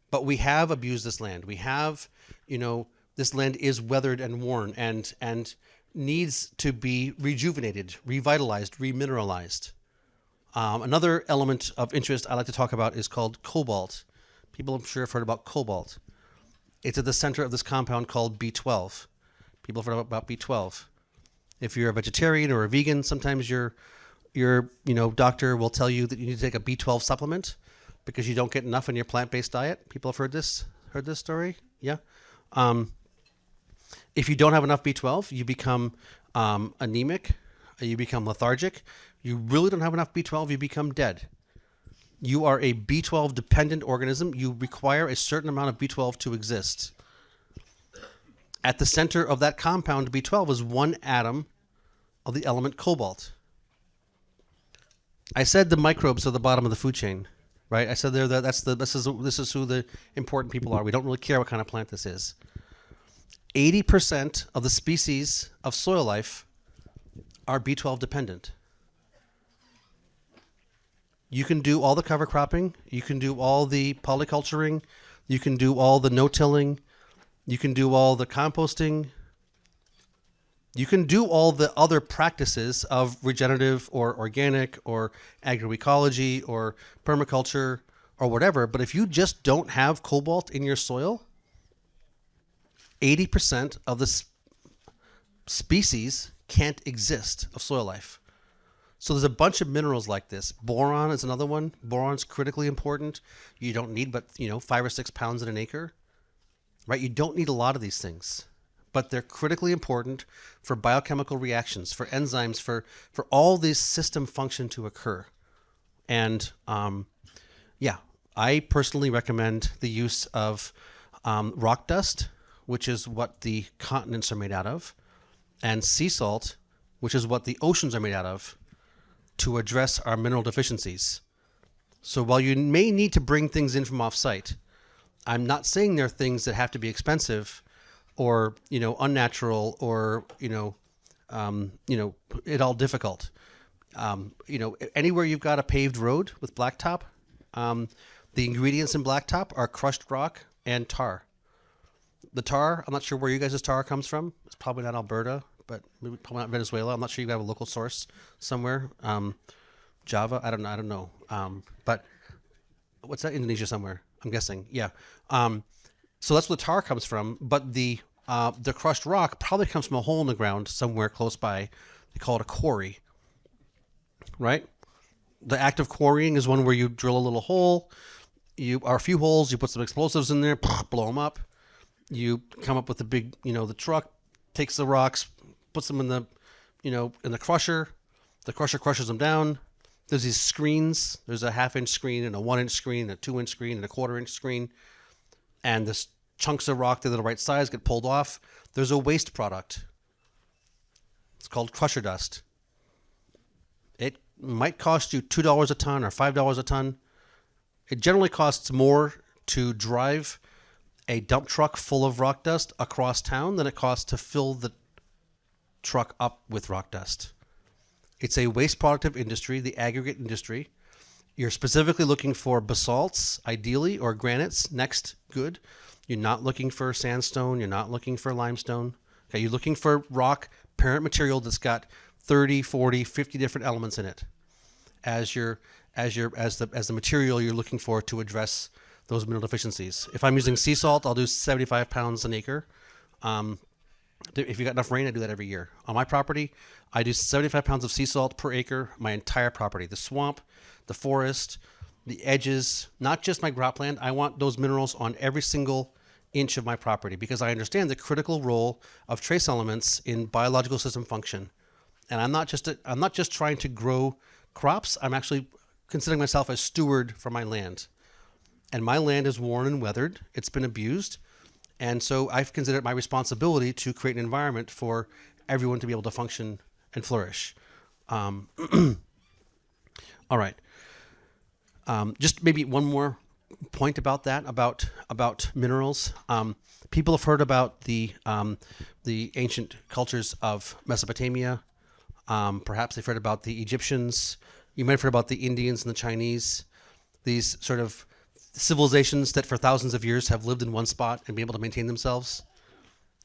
S2: But we have abused this land. We have, this land is weathered and worn and needs to be rejuvenated, revitalized, remineralized. Another element of interest I like to talk about is called cobalt. People, I'm sure, have heard about cobalt. It's at the center of this compound called B12. People have heard about B12. If you're a vegetarian or a vegan, sometimes your doctor will tell you that you need to take a B12 supplement because you don't get enough in your plant-based diet. People have heard this story, yeah. If you don't have enough B12, you become anemic, you become lethargic. You really don't have enough B12, you become dead. You are a B12 dependent organism. You require a certain amount of B12 to exist. At the center of that compound B12 is one atom of the element cobalt. I said the microbes are the bottom of the food chain, right? I said this is who the important people are. We don't really care what kind of plant this is. 80% of the species of soil life are B12 dependent. You can do all the cover cropping, you can do all the polyculturing, you can do all the no-tilling, you can do all the composting, you can do all the other practices of regenerative or organic or agroecology or permaculture or whatever, but if you just don't have cobalt in your soil, 80% of the species can't exist of soil life. So there's a bunch of minerals like this. Boron is another one. Boron's critically important. You don't need but 5 or 6 pounds in an acre, right? You don't need a lot of these things, but they're critically important for biochemical reactions, for enzymes, for all this system function to occur. And I personally recommend the use of rock dust, which is what the continents are made out of, and sea salt, which is what the oceans are made out of, to address our mineral deficiencies. So while you may need to bring things in from off-site, I'm not saying there are things that have to be expensive or unnatural or it all difficult. Anywhere you've got a paved road with blacktop, the ingredients in blacktop are crushed rock and tar. The tar, I'm not sure where you guys' tar comes from. It's probably not Alberta, but maybe probably not Venezuela. I'm not sure you have a local source somewhere. Java, I don't know. But what's that? Indonesia somewhere, I'm guessing. Yeah. So that's where the tar comes from. But the crushed rock probably comes from a hole in the ground somewhere close by. They call it a quarry, right? The act of quarrying is one where you drill a little hole, a few holes, you put some explosives in there, blow them up. You come up with the big, the truck takes the rocks, puts them in the, in the crusher. The crusher crushes them down. There's these screens. There's a 1/2 inch screen and a 1 inch screen, a 2 inch screen and a 1/4 inch screen. And the chunks of rock that are the right size get pulled off. There's a waste product. It's called crusher dust. It might cost you $2 a ton or $5 a ton. It generally costs more to drive a dump truck full of rock dust across town than it costs to fill the truck up with rock dust. It's a waste product of industry, the aggregate industry. You're specifically looking for basalts, ideally, or granites, next good. You're not looking for sandstone. You're not looking for limestone. Okay, you're looking for rock, parent material that's got 30, 40, 50 different elements in it as the material you're looking for to address those mineral deficiencies. If I'm using sea salt, I'll do 75 pounds an acre. If you got enough rain, I do that every year. On my property, I do 75 pounds of sea salt per acre, my entire property. The swamp, the forest, the edges, not just my cropland. I want those minerals on every single inch of my property because I understand the critical role of trace elements in biological system function. And I'm not just trying to grow crops. I'm actually considering myself a steward for my land. And my land is worn and weathered. It's been abused. And so I've considered it my responsibility to create an environment for everyone to be able to function and flourish. All right. Just maybe one more point about that, about minerals. People have heard about the ancient cultures of Mesopotamia. Perhaps they've heard about the Egyptians. You might have heard about the Indians and the Chinese. These sort of civilizations that for thousands of years have lived in one spot and been able to maintain themselves,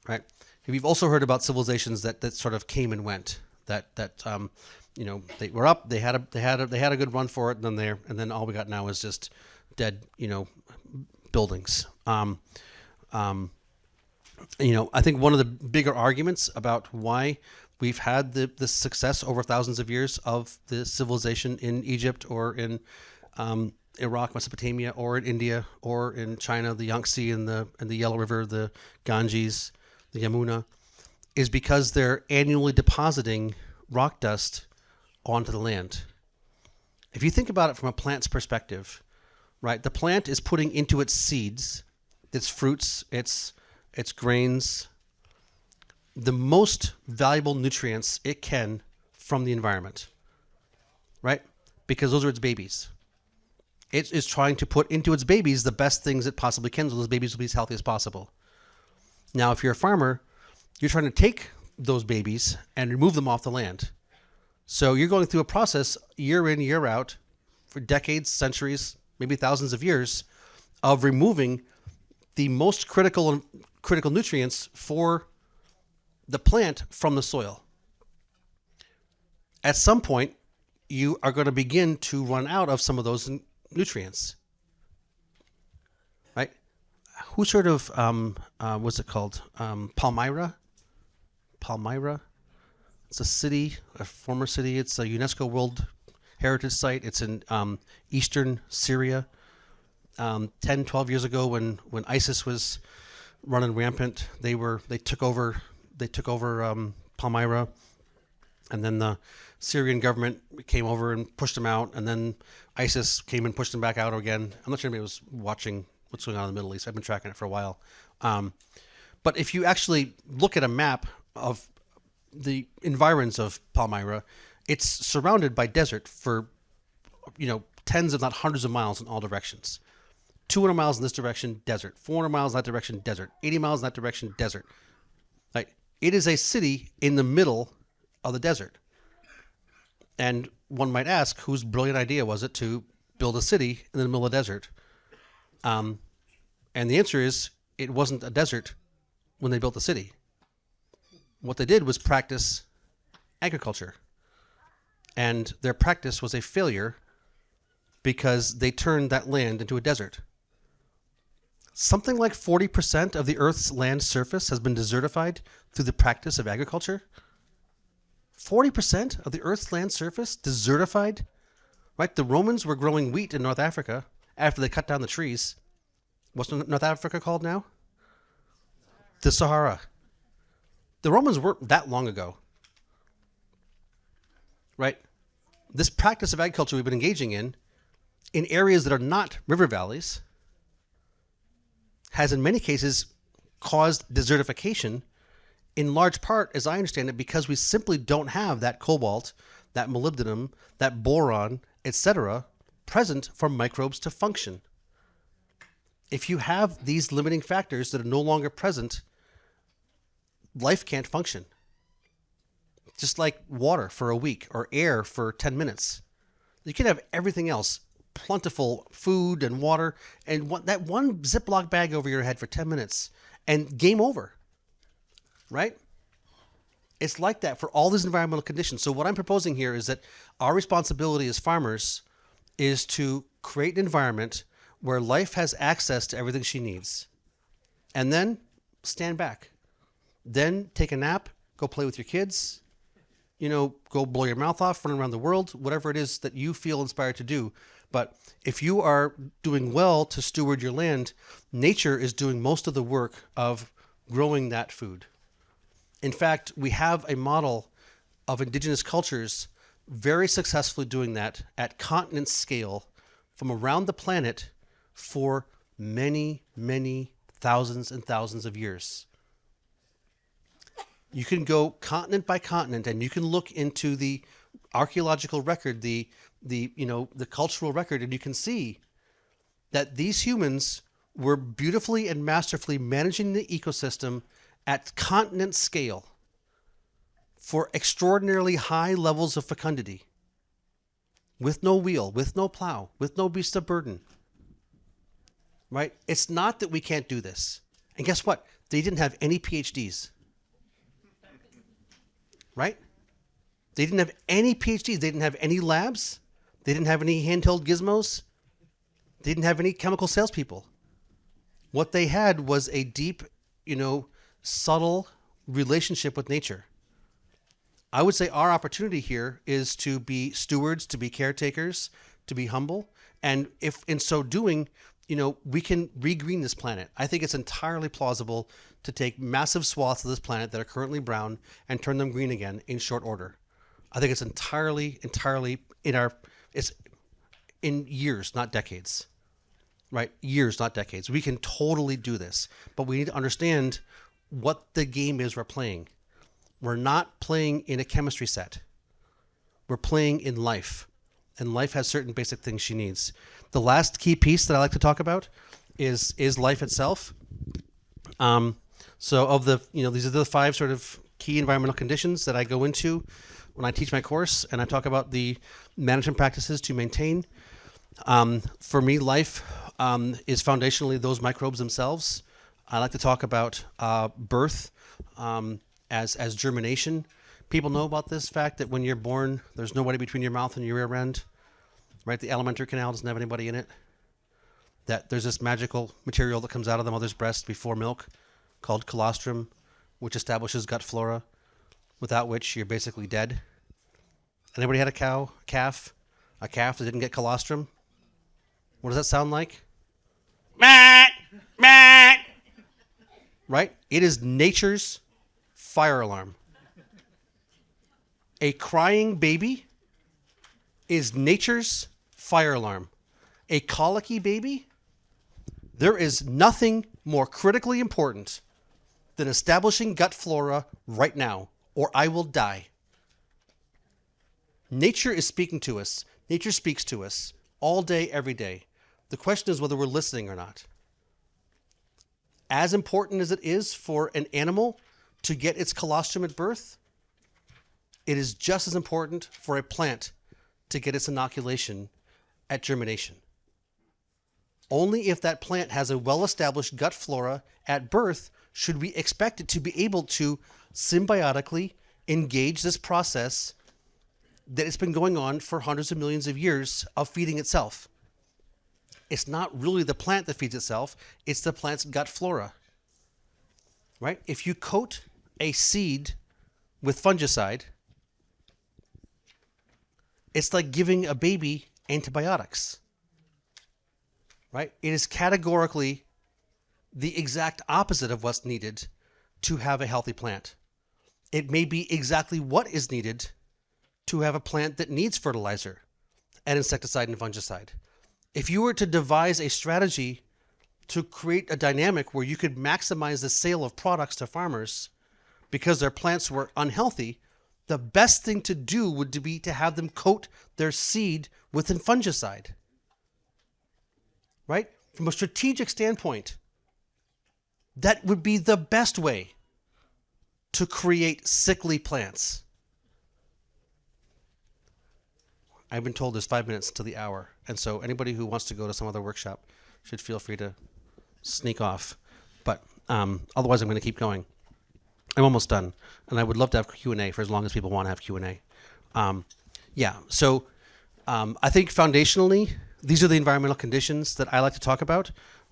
S2: right? We've also heard about civilizations that sort of came and went. That they were up, they had a good run for it, and then all we got now is just dead, buildings. I think one of the bigger arguments about why We've had the success over thousands of years of the civilization in Egypt or in Iraq, Mesopotamia, or in India, or in China, the Yangtze and the Yellow River, the Ganges, the Yamuna, is because they're annually depositing rock dust onto the land. If you think about it from a plant's perspective, right, the plant is putting into its seeds, its fruits, its grains, the most valuable nutrients it can from the environment, right? Because those are its babies. It is trying to put into its babies the best things it possibly can so those babies will be as healthy as possible. Now, if you're a farmer, you're trying to take those babies and remove them off the land. So you're going through a process year in, year out for decades, centuries, maybe thousands of years of removing the most critical nutrients for the plant from the soil. At some point, you are going to begin to run out of some of those nutrients, right? Who's heard of what's it called? Palmyra. It's a city, a former city. It's a UNESCO World Heritage Site. It's in eastern Syria. 10, 12 years ago, when ISIS was running rampant, they took over Palmyra, and then the Syrian government came over and pushed them out, and then ISIS came and pushed them back out again. I'm not sure anybody was watching what's going on in the Middle East. I've been tracking it for a while. But if you actually look at a map of the environs of Palmyra, it's surrounded by desert for, tens if not hundreds of miles in all directions. 200 miles in this direction, desert. 400 miles in that direction, desert. 80 miles in that direction, desert. Like, it is a city in the middle of the desert. And one might ask, whose brilliant idea was it to build a city in the middle of the desert? And the answer is, it wasn't a desert when they built the city. What they did was practice agriculture. And their practice was a failure because they turned that land into a desert. Something like 40% of the Earth's land surface has been desertified through the practice of agriculture. 40% of the Earth's land surface desertified, right? The Romans were growing wheat in North Africa after they cut down the trees. What's North Africa called now? The Sahara. The Romans weren't that long ago, right? This practice of agriculture we've been engaging in areas that are not river valleys has in many cases caused desertification, in large part, as I understand it, because we simply don't have that cobalt, that molybdenum, that boron, etc., present for microbes to function. If you have these limiting factors that are no longer present, life can't function. Just like water for a week or air for 10 minutes. You can have everything else, plentiful food and water, and that one Ziploc bag over your head for 10 minutes, and game over, right? It's like that for all these environmental conditions. So what I'm proposing here is that our responsibility as farmers is to create an environment where life has access to everything she needs, and then stand back. Then take a nap, go play with your kids, go blow your mouth off, run around the world, whatever it is that you feel inspired to do. But if you are doing well to steward your land, nature is doing most of the work of growing that food. In fact, we have a model of indigenous cultures very successfully doing that at continent scale from around the planet for many, many thousands and thousands of years. You can go continent by continent, and you can look into the archaeological record, the cultural record, and you can see that these humans were beautifully and masterfully managing the ecosystem at continent scale for extraordinarily high levels of fecundity, with no wheel, with no plow, with no beast of burden. Right? It's not that we can't do this. And guess what? They didn't have any PhDs. Right? They didn't have any PhDs. They didn't have any labs. They didn't have any handheld gizmos. They didn't have any chemical salespeople. What they had was a deep, subtle relationship with nature. I would say our opportunity here is to be stewards, to be caretakers, to be humble. And if in so doing, we can regreen this planet. I think it's entirely plausible to take massive swaths of this planet that are currently brown and turn them green again in short order. I think it's entirely it's in years, not decades, right? Years, not decades. We can totally do this, but we need to understand what the game is we're playing. We're not playing in a chemistry set. We're playing in life, and life has certain basic things she needs. The last key piece that I like to talk about is life itself. So of the, these are the 5 sort of key environmental conditions that I go into when I teach my course, and I talk about the management practices to maintain. For me, life is foundationally those microbes themselves. I like to talk about birth as germination. People know about this fact that when you're born, there's nobody between your mouth and your rear end, right? The alimentary canal doesn't have anybody in it. That there's this magical material that comes out of the mother's breast before milk called colostrum, which establishes gut flora, without which you're basically dead. Anybody had a calf that didn't get colostrum? What does that sound like? Right? It is nature's fire alarm. A crying baby is nature's fire alarm. A colicky baby, there is nothing more critically important than establishing gut flora right now, or I will die. Nature is speaking to us. Nature speaks to us all day, every day. The question is whether we're listening or not. As important as it is for an animal to get its colostrum at birth, it is just as important for a plant to get its inoculation at germination. Only if that plant has a well-established gut flora at birth should we expect it to be able to symbiotically engage this process that it's been going on for hundreds of millions of years of feeding itself. It's not really the plant that feeds itself, it's the plant's gut flora. Right? If you coat a seed with fungicide, it's like giving a baby antibiotics. Right? It is categorically the exact opposite of what's needed to have a healthy plant. It may be exactly what is needed to have a plant that needs fertilizer and insecticide and fungicide. If you were to devise a strategy to create a dynamic where you could maximize the sale of products to farmers because their plants were unhealthy, the best thing to do would be to have them coat their seed with a fungicide. Right? From a strategic standpoint, that would be the best way to create sickly plants. I've been told there's 5 minutes to the hour, and so anybody who wants to go to some other workshop should feel free to sneak off. But otherwise, I'm going to keep going. I'm almost done, and I would love to have Q&A for as long as people want to have Q&A. So I think foundationally, these are the environmental conditions that I like to talk about.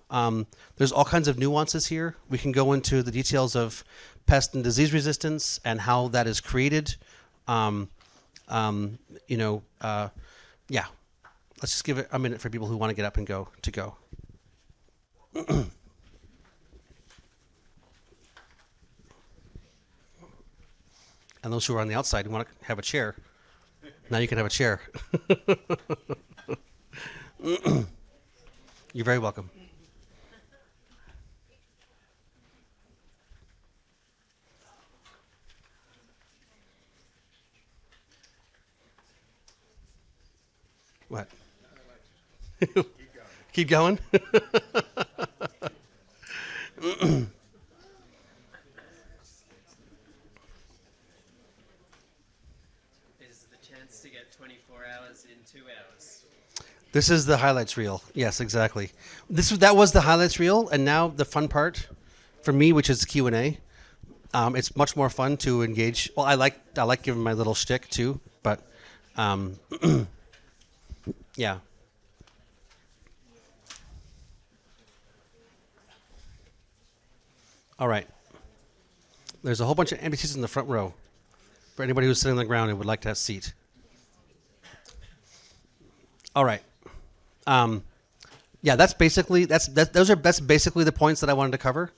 S2: There's all kinds of nuances here. We can go into the details of pest and disease resistance and how that is created. Let's just give it a minute for people who want to get up and go to go. And those who are on the outside who want to have a chair, now you can have a chair. You're very welcome. What? Keep going.
S1: Is the chance to get 24 hours in 2 hours.
S2: This is the highlights reel. Yes, exactly. That was the highlights reel, and now the fun part for me, which is Q&A. It's much more fun to engage. Well, I like giving my little shtick too, but yeah. All right. There's a whole bunch of empty seats in the front row. for anybody who's sitting on the ground and would like to have a seat. All right. Yeah, that's basically that's basically the points that I wanted to cover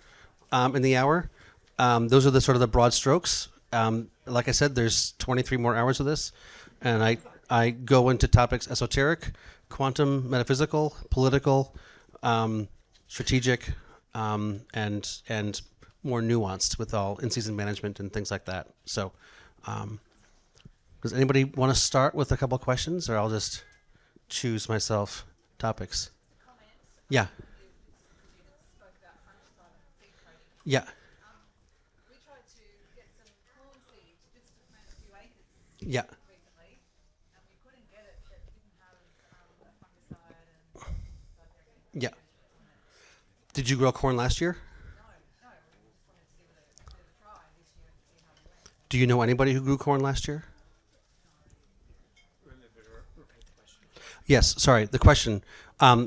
S2: in the hour. Those are the sort of the broad strokes. Like I said, there's 23 more hours of this, and I go into topics: esoteric, quantum, metaphysical, political, strategic, and more nuanced with all in-season management and things like that. So, does anybody want to start with a couple of questions, or I'll just choose myself topics? Yeah. Yeah.
S3: We tried to get some corn seed just to plant a few acres
S2: Yeah.
S3: recently, and we couldn't get it that didn't have a fungicide and
S2: Yeah. Did you grow corn last year?
S3: no, we just wanted to give it a bit of a try this year and see how we went.
S2: Do you know anybody who grew corn last year? Yes, sorry. The question.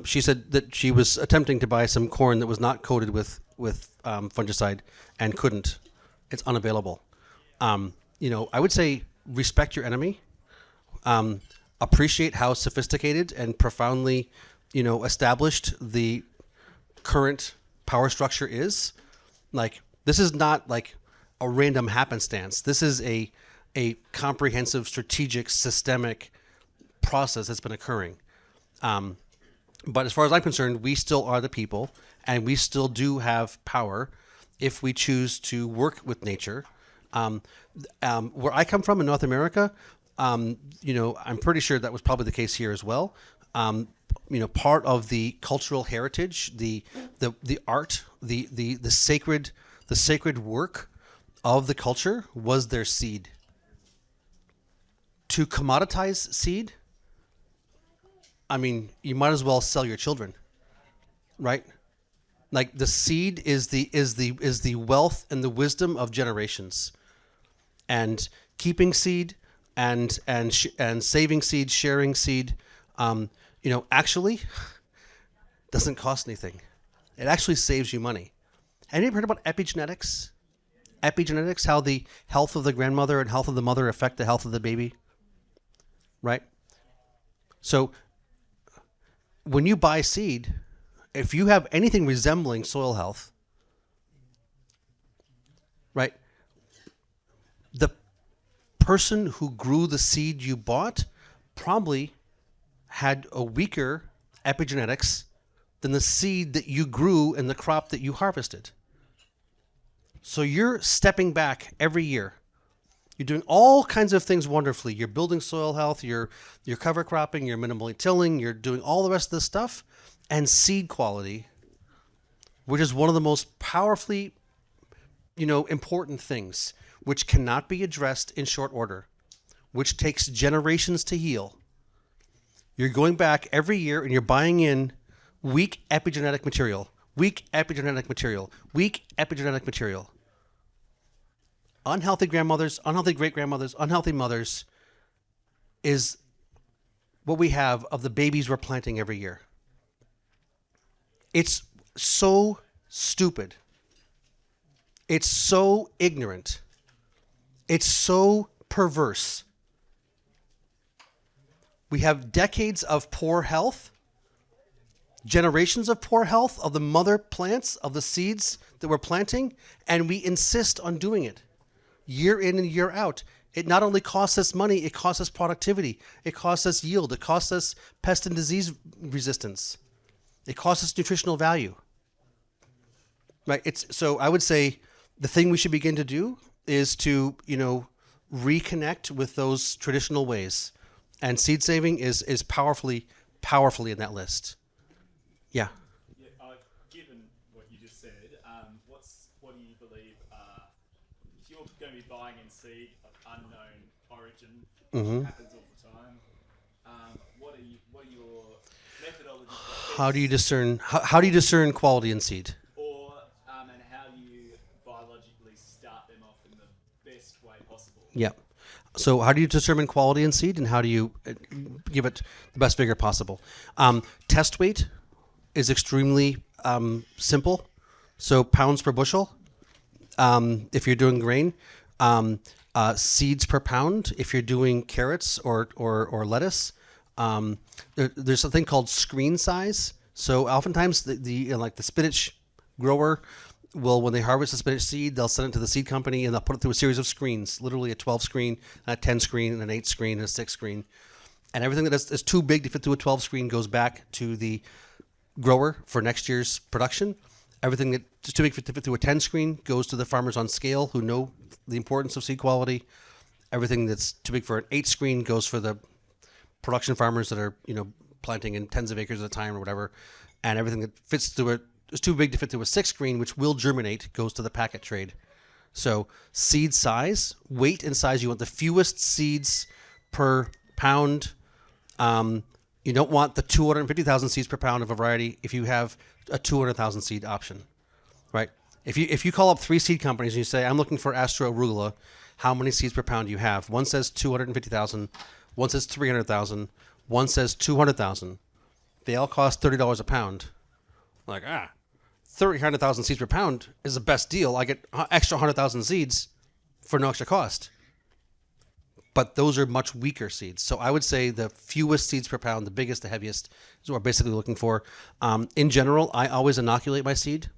S2: She said that she was attempting to buy some corn that was not coated with fungicide and couldn't. It's unavailable. I would say respect your enemy. Appreciate how sophisticated and profoundly, established the current power structure is. Like, this is not like a random happenstance. This is a comprehensive, strategic, systemic process that's been occurring. But as far as I'm concerned, we still are the people, and we still do have power if we choose to work with nature. Where I come from in North America, I'm pretty sure that was probably the case here as well. Part of the cultural heritage, the art, the sacred work of the culture was their seed. To commoditize seed, I mean, you might as well sell your children, right? Like, the seed is the wealth and the wisdom of generations, and keeping seed and saving seed, sharing seed, actually doesn't cost anything. It actually saves you money. Have you ever heard about epigenetics? Epigenetics, how the health of the grandmother and health of the mother affect the health of the baby, right? So when you buy seed, if you have anything resembling soil health, right, the person who grew the seed you bought probably had a weaker epigenetics than the seed that you grew and the crop that you harvested. So you're stepping back every year. You're doing all kinds of things wonderfully. You're building soil health, you're cover cropping, you're minimally tilling, you're doing all the rest of this stuff. And seed quality, which is one of the most powerfully, important things, which cannot be addressed in short order, which takes generations to heal. You're going back every year and you're buying in weak epigenetic material, unhealthy grandmothers, unhealthy great-grandmothers, unhealthy mothers is what we have of the babies we're planting every year. It's so stupid. It's so ignorant. It's so perverse. We have decades of poor health, generations of poor health of the mother plants, of the seeds that we're planting, and we insist on doing it year in and year out. It not only costs us money, it costs us productivity, it costs us yield, it costs us pest and disease resistance. It costs us nutritional value, right? So I would say the thing we should begin to do is to, reconnect with those traditional ways, and seed saving is powerfully in that list. Yeah.
S4: Given what you just said, what do you believe? If you're going to be buying in seed of unknown origin, which happens all the time, what are your methodologies?
S2: How do you discern quality in seed?
S4: And how do you biologically start them off in the best way possible?
S2: Yeah. So how do you determine quality in seed, and how do you give it the best vigor possible? Test weight is extremely simple. So pounds per bushel, if you're doing grain. seeds per pound. If you're doing carrots or lettuce, there's something called screen size. So oftentimes like the spinach grower will, when they harvest the spinach seed, they'll send it to the seed company and they'll put it through a series of screens, literally a 12 screen, a 10 screen, an 8 screen, and a 6 screen. And everything that is too big to fit through a 12 screen goes back to the grower for next year's production. Everything that's too big to fit through a 10 screen goes to the farmers on scale who know the importance of seed quality. Everything that's too big for an 8 screen goes for the production farmers that are, planting in tens of acres at a time or whatever. And everything that fits through is too big to fit through a 6 screen, which will germinate, goes to the packet trade. So seed size, weight and size, you want the fewest seeds per pound. You don't want the 250,000 seeds per pound of a variety if you have a 200,000 seed option, right? If you call up 3 seed companies and you say, I'm looking for Astro Arugula, how many seeds per pound do you have? One says 250,000, one says 300,000, one says 200,000. They all cost $30 a pound. Like, 300,000 seeds per pound is the best deal. I get extra 100,000 seeds for no extra cost. But those are much weaker seeds. So I would say the fewest seeds per pound, the biggest, the heaviest, is what we're basically looking for. In general, I always inoculate my seed,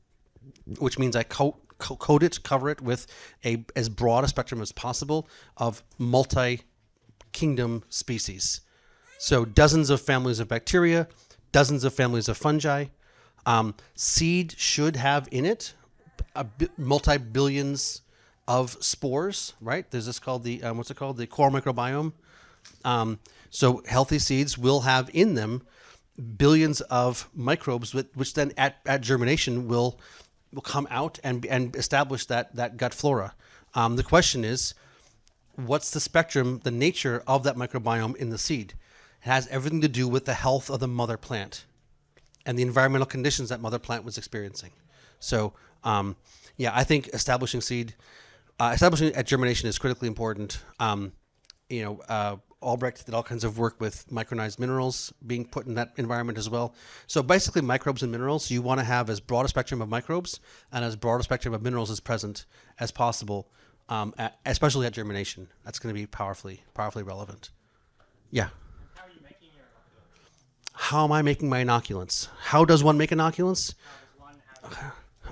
S2: which means I cover it with as broad a spectrum as possible of multi-kingdom species. So dozens of families of bacteria, dozens of families of fungi. Seed should have in it multi-billions of spores, right? There's this called the, the core microbiome. So healthy seeds will have in them billions of microbes, which then at germination will come out and establish that gut flora. The question is, what's the spectrum, the nature of that microbiome in the seed? It has everything to do with the health of the mother plant and the environmental conditions that mother plant was experiencing. So, I think establishing at germination is critically important. Albrecht did all kinds of work with micronized minerals being put in that environment as well. So basically microbes and minerals, you want to have as broad a spectrum of microbes and as broad a spectrum of minerals as present as possible, especially at germination. That's going to be powerfully relevant. Yeah.
S4: How are you making your inoculants?
S2: How am I making my inoculants? How does one make inoculants?
S4: How does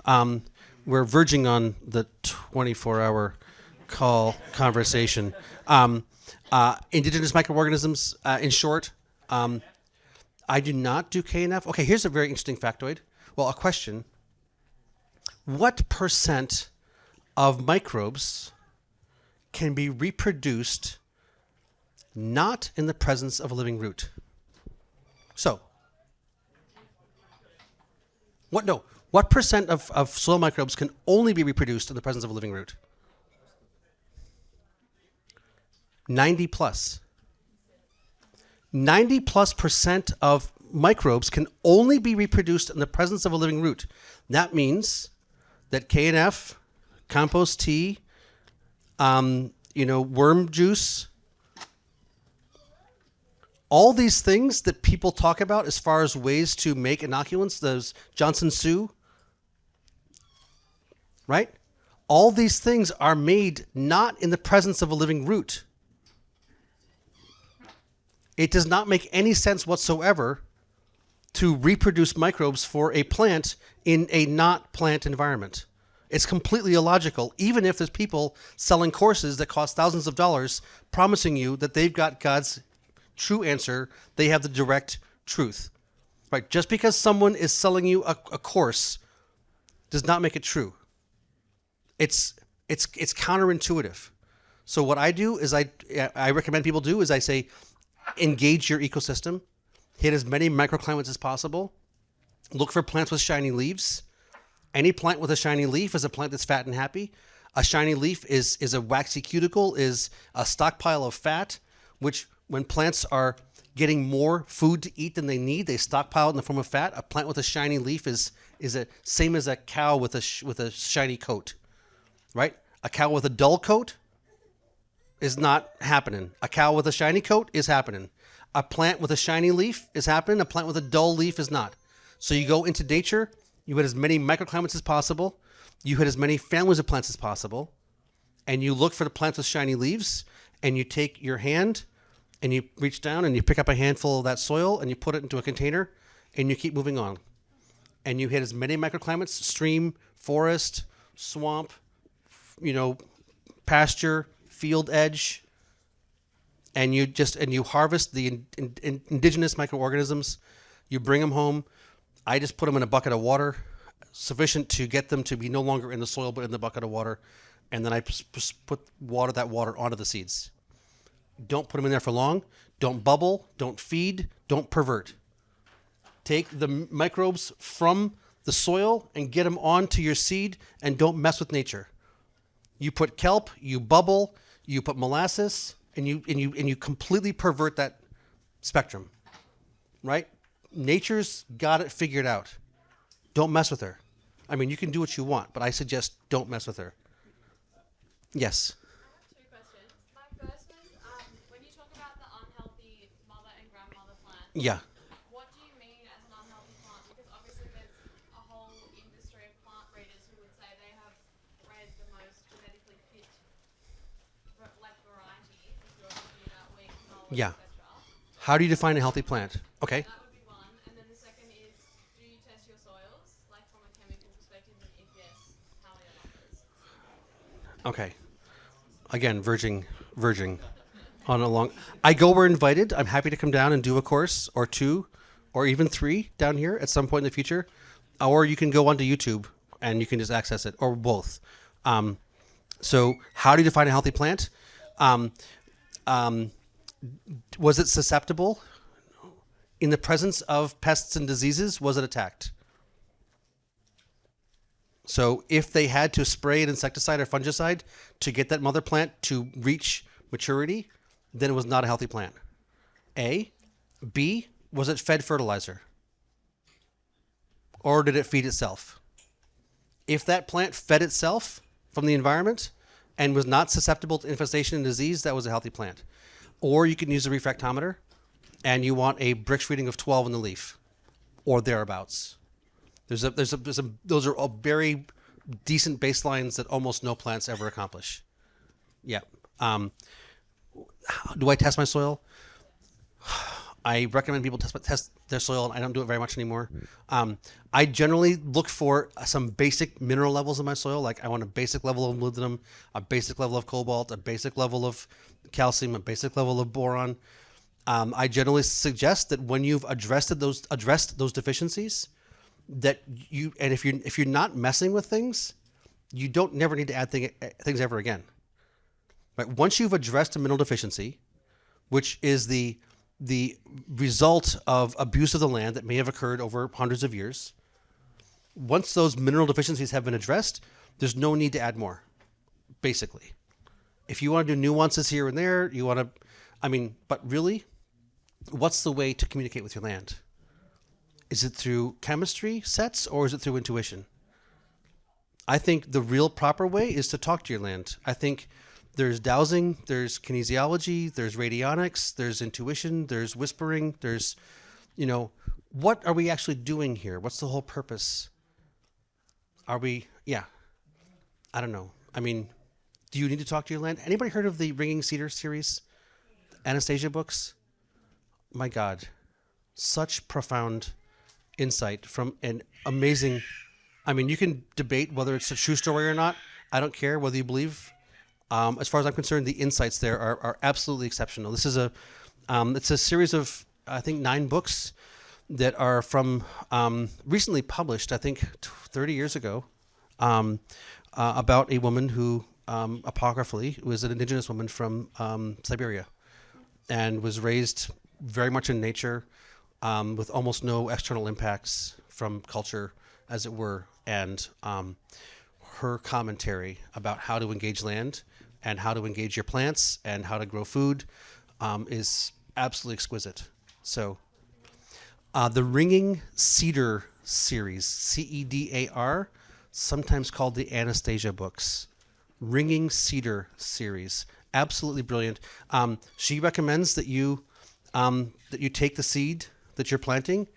S4: one have
S2: We're verging on the 24-hour call conversation. Indigenous microorganisms, in short. I do not do KNF. Okay, here's a very interesting factoid. Well, a question. What % of microbes can be reproduced not in the presence of a living root? So, what % of soil microbes can only be reproduced in the presence of a living root? 90 plus. 90+% of microbes can only be reproduced in the presence of a living root. That means that KNF, compost tea, worm juice, all these things that people talk about as far as ways to make inoculants, those Johnson Sioux, right? All these things are made not in the presence of a living root. It does not make any sense whatsoever to reproduce microbes for a plant in a not plant environment. It's completely illogical, even if there's people selling courses that cost thousands of dollars promising you that they've got God's true answer, they have the direct truth. Right? Just because someone is selling you a course does not make it true. It's counterintuitive. So what I do is I recommend people do is I say, engage your ecosystem, hit as many microclimates as possible, look for plants with shiny leaves. Any plant with a shiny leaf is a plant that's fat and happy. A shiny leaf is a waxy cuticle, is a stockpile of fat, which when plants are getting more food to eat than they need, they stockpile it in the form of fat. A plant with a shiny leaf is a same as a cow with a shiny coat, right? A cow with a dull coat is not happening. A cow with a shiny coat is happening. A plant with a shiny leaf is happening. A plant with a dull leaf is not. So you go into nature, you hit as many microclimates as possible, you hit as many families of plants as possible, and you look for the plants with shiny leaves, and you take your hand and you reach down and you pick up a handful of that soil and you put it into a container and you keep moving on. And you hit as many microclimates, stream, forest, swamp, pasture, field edge, and you harvest the indigenous microorganisms. You bring them home. I just put them in a bucket of water, sufficient to get them to be no longer in the soil but in the bucket of water, and then I put that water onto the seeds. Don't put them in there for long. Don't bubble. Don't feed. Don't pervert. Take the microbes from the soil and get them onto your seed, and don't mess with nature. You put kelp, you bubble, you put molasses, and you completely pervert that spectrum, right? Nature's got it figured out. Don't mess with her. I mean, you can do what you want, but I suggest don't mess with her. Yes.
S5: Two questions. My first was, when you talk about the unhealthy mother and grandmother plant,
S2: Yeah.
S5: what do you mean as an unhealthy plant? Because obviously there's a whole industry of plant breeders who would say they have bred the most genetically fit varieties, if you're talking about wheat, canola,
S2: Yeah.
S5: etc.
S2: How do you define a healthy plant? Okay.
S5: That would be one. And then the second is, do you test your soils, like from a chemical perspective, and if yes, how are your numbers?
S2: Okay. Again, verging on a long. I go where invited. I'm happy to come down and do a course or two, or even three down here at some point in the future. Or you can go onto YouTube and you can just access it, or both. So, how do you define a healthy plant? Was it susceptible? In the presence of pests and diseases, was it attacked? So if they had to spray an insecticide or fungicide to get that mother plant to reach maturity, then it was not a healthy plant. A. B. Was it fed fertilizer? Or did it feed itself? If that plant fed itself from the environment and was not susceptible to infestation and disease, that was a healthy plant. Or you can use a refractometer and you want a Brix reading of 12 in the leaf or thereabouts. Those are all very decent baselines that almost no plants ever accomplish. Yeah. Do I test my soil? I recommend people test their soil, and I don't do it very much anymore. I generally look for some basic mineral levels in my soil. Like I want a basic level of molybdenum, a basic level of cobalt, a basic level of calcium, a basic level of boron. I generally suggest that when you've addressed those deficiencies, that if you're not messing with things, you don't never need to add things ever again. Right? Once you've addressed a mineral deficiency, which is the result of abuse of the land that may have occurred over hundreds of years, once those mineral deficiencies have been addressed, there's no need to add more, basically. If you want to do nuances here and there, but really, what's the way to communicate with your land? Is it through chemistry sets or is it through intuition? I think the real proper way is to talk to your land. I think there's dowsing, there's kinesiology, there's radionics, there's intuition, there's whispering, there's, what are we actually doing here? What's the whole purpose? I don't know. Do you need to talk to your land? Anybody heard of the Ringing Cedar series? Anastasia books? My God, such profound insight from an amazing. You can debate whether it's a true story or not. I don't care whether you believe. As far as I'm concerned, the insights there are absolutely exceptional. This is it's a series of, I think, 9 books that are from recently published, I think 30 years ago, about a woman who, apocryphally, was an indigenous woman from Siberia and was raised very much in nature, with almost no external impacts from culture, as it were, and her commentary about how to engage land and how to engage your plants and how to grow food is absolutely exquisite. So the Ringing Cedar series, CEDAR, sometimes called the Anastasia books. Ringing Cedar series, absolutely brilliant. She recommends that you take the seed that you're planting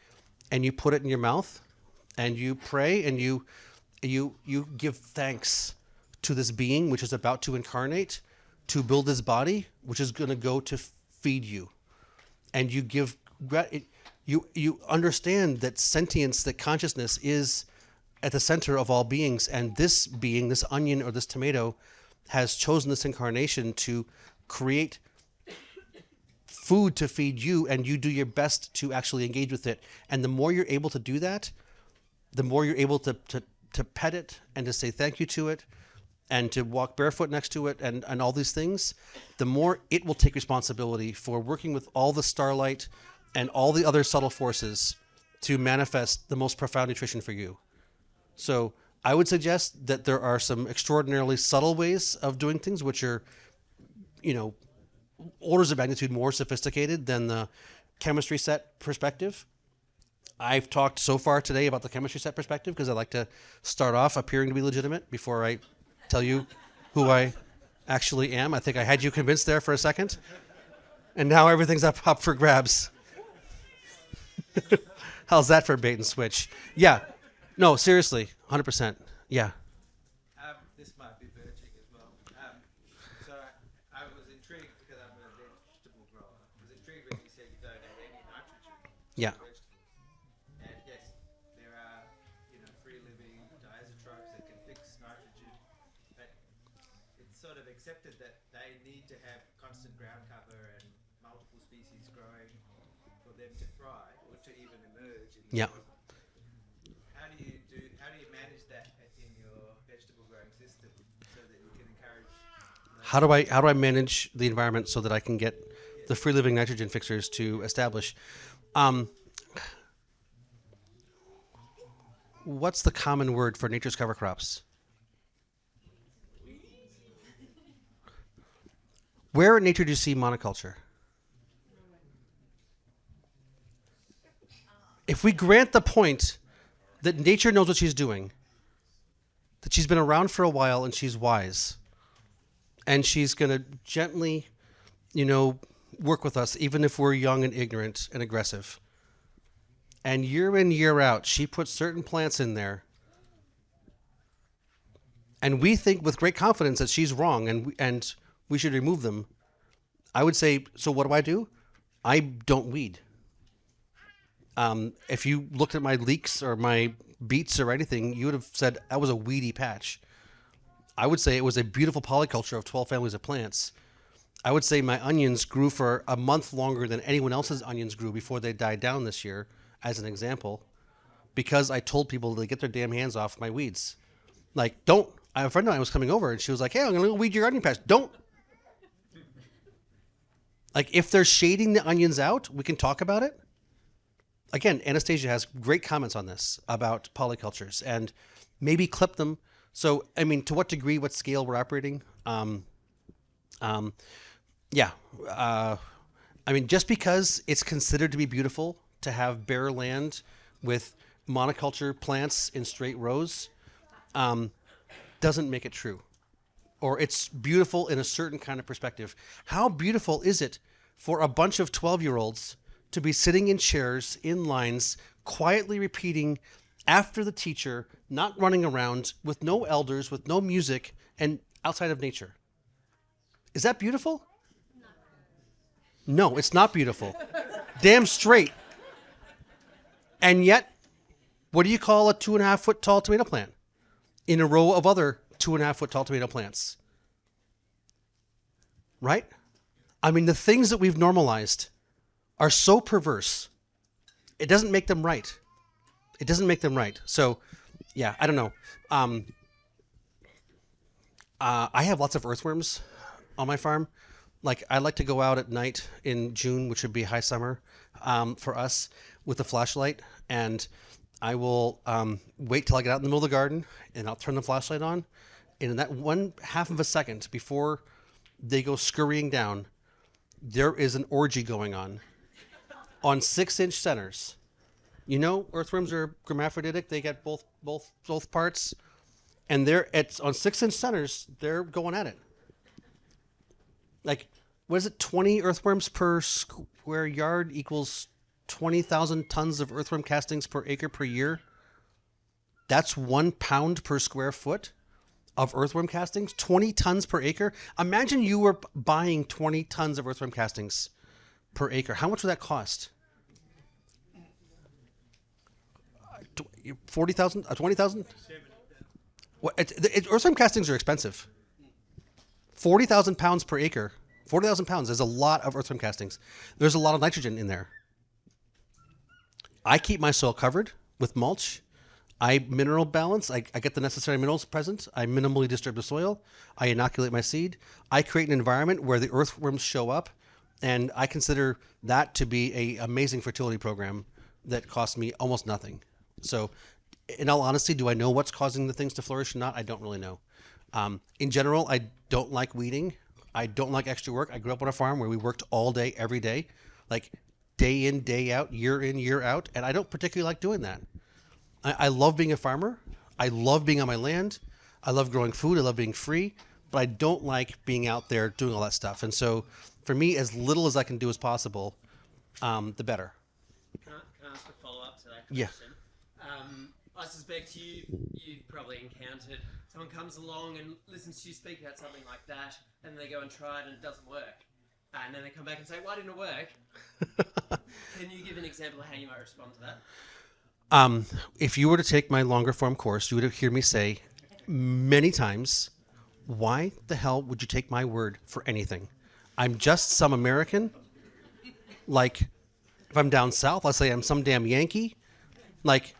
S2: and you put it in your mouth and you pray and you give thanks to this being which is about to incarnate to build this body, which is going to go to feed you. And you give you understand that sentience, that consciousness is at the center of all beings, and this being, this onion or this tomato, has chosen this incarnation to create food to feed you, and you do your best to actually engage with it. And the more you're able to do that, the more you're able to pet it and to say thank you to it and to walk barefoot next to it and all these things, the more it will take responsibility for working with all the starlight and all the other subtle forces to manifest the most profound nutrition for you. So I would suggest that there are some extraordinarily subtle ways of doing things, which are, orders of magnitude more sophisticated than the chemistry set perspective. I've talked so far today about the chemistry set perspective because I like to start off appearing to be legitimate before I tell you who I actually am. I think I had you convinced there for a second. And now everything's up for grabs. How's that for bait and switch? Yeah. No, seriously. 100%. Yeah.
S6: This might be verging as well. So I was intrigued because I'm a vegetable grower. I was intrigued when you said you don't add any nitrogen
S2: Yeah.
S6: to vegetables. And yes, there are free-living diazotropes that can fix nitrogen, but it's sort of accepted that they need to have constant ground cover and multiple species growing for them to thrive or to even emerge.
S2: Yeah.
S6: How do you manage that in your vegetable growing system so that you can encourage?
S2: How do I manage the environment so that I can get the free living nitrogen fixers to establish? What's the common word for nature's cover crops? Where in nature do you see monoculture? If we grant the point that nature knows what she's doing, that she's been around for a while and she's wise, and she's going to gently, work with us even if we're young and ignorant and aggressive. And year in, year out, she puts certain plants in there, and we think with great confidence that she's wrong and we should remove them. I would say, so what do? I don't weed. If you looked at my leeks or my beets or anything, you would have said that was a weedy patch. I would say it was a beautiful polyculture of 12 families of plants. I would say my onions grew for a month longer than anyone else's onions grew before they died down this year, as an example, because I told people to get their damn hands off my weeds. Like, don't. I have a friend of mine was coming over and she was like, hey, I'm going to weed your onion patch. Don't. Like, if they're shading the onions out, we can talk about it. Again, Anastasia has great comments on this about polycultures and maybe clip them. So, to what degree, what scale we're operating? Just because it's considered to be beautiful to have bare land with monoculture plants in straight rows doesn't make it true. Or it's beautiful in a certain kind of perspective. How beautiful is it for a bunch of 12-year-olds to be sitting in chairs, in lines, quietly repeating after the teacher, not running around, with no elders, with no music, and outside of nature? Is that beautiful? No, it's not beautiful. Damn straight. And yet, what do you call a 2.5 foot tall tomato plant in a row of other 2.5 foot tall tomato plants? Right? The things that we've normalized are so perverse. It doesn't make them right. It doesn't make them right. So, yeah, I don't know. I have lots of earthworms on my farm. Like, I like to go out at night in June, which would be high summer for us, with a flashlight. And I will wait till I get out in the middle of the garden, and I'll turn the flashlight on. And in that 1/2 of a second before they go scurrying down, there is an orgy going on 6-inch centers. Earthworms are hermaphroditic. They get both parts. And it's on 6-inch centers, they're going at it. Like, what is it? 20 earthworms per square yard equals 20,000 tons of earthworm castings per acre per year. That's 1 pound per square foot. of earthworm castings, 20 tons per acre. Imagine you were buying 20 tons of earthworm castings per acre. How much would that cost? 40,000? 20,000? Earthworm castings are expensive. 40,000 pounds per acre. 40,000 pounds is a lot of earthworm castings. There's a lot of nitrogen in there. I keep my soil covered with mulch. I mineral balance. I get the necessary minerals present. I minimally disturb the soil. I inoculate my seed. I create an environment where the earthworms show up, and I consider that to be an amazing fertility program that costs me almost nothing. So, in all honesty, do I know what's causing the things to flourish or not? I don't really know. In general, I don't like weeding. I don't like extra work. I grew up on a farm where we worked all day, every day, like day in, day out, year in, year out, and I don't particularly like doing that. I love being a farmer. I love being on my land. I love growing food. I love being free, but I don't like being out there doing all that stuff. And so, for me, as little as I can do as possible, the better.
S1: Can I ask a follow-up to that
S2: Yeah.
S1: question? I suspect you've probably encountered someone comes along and listens to you speak about something like that, and they go and try it and it doesn't work. And then they come back and say, why didn't it work? Can you give an example of how you might respond to that?
S2: If you were to take my longer form course, you would hear me say many times, why the hell would you take my word for anything? I'm just some American. Like, if I'm down south, I'll say I'm some damn Yankee. Like,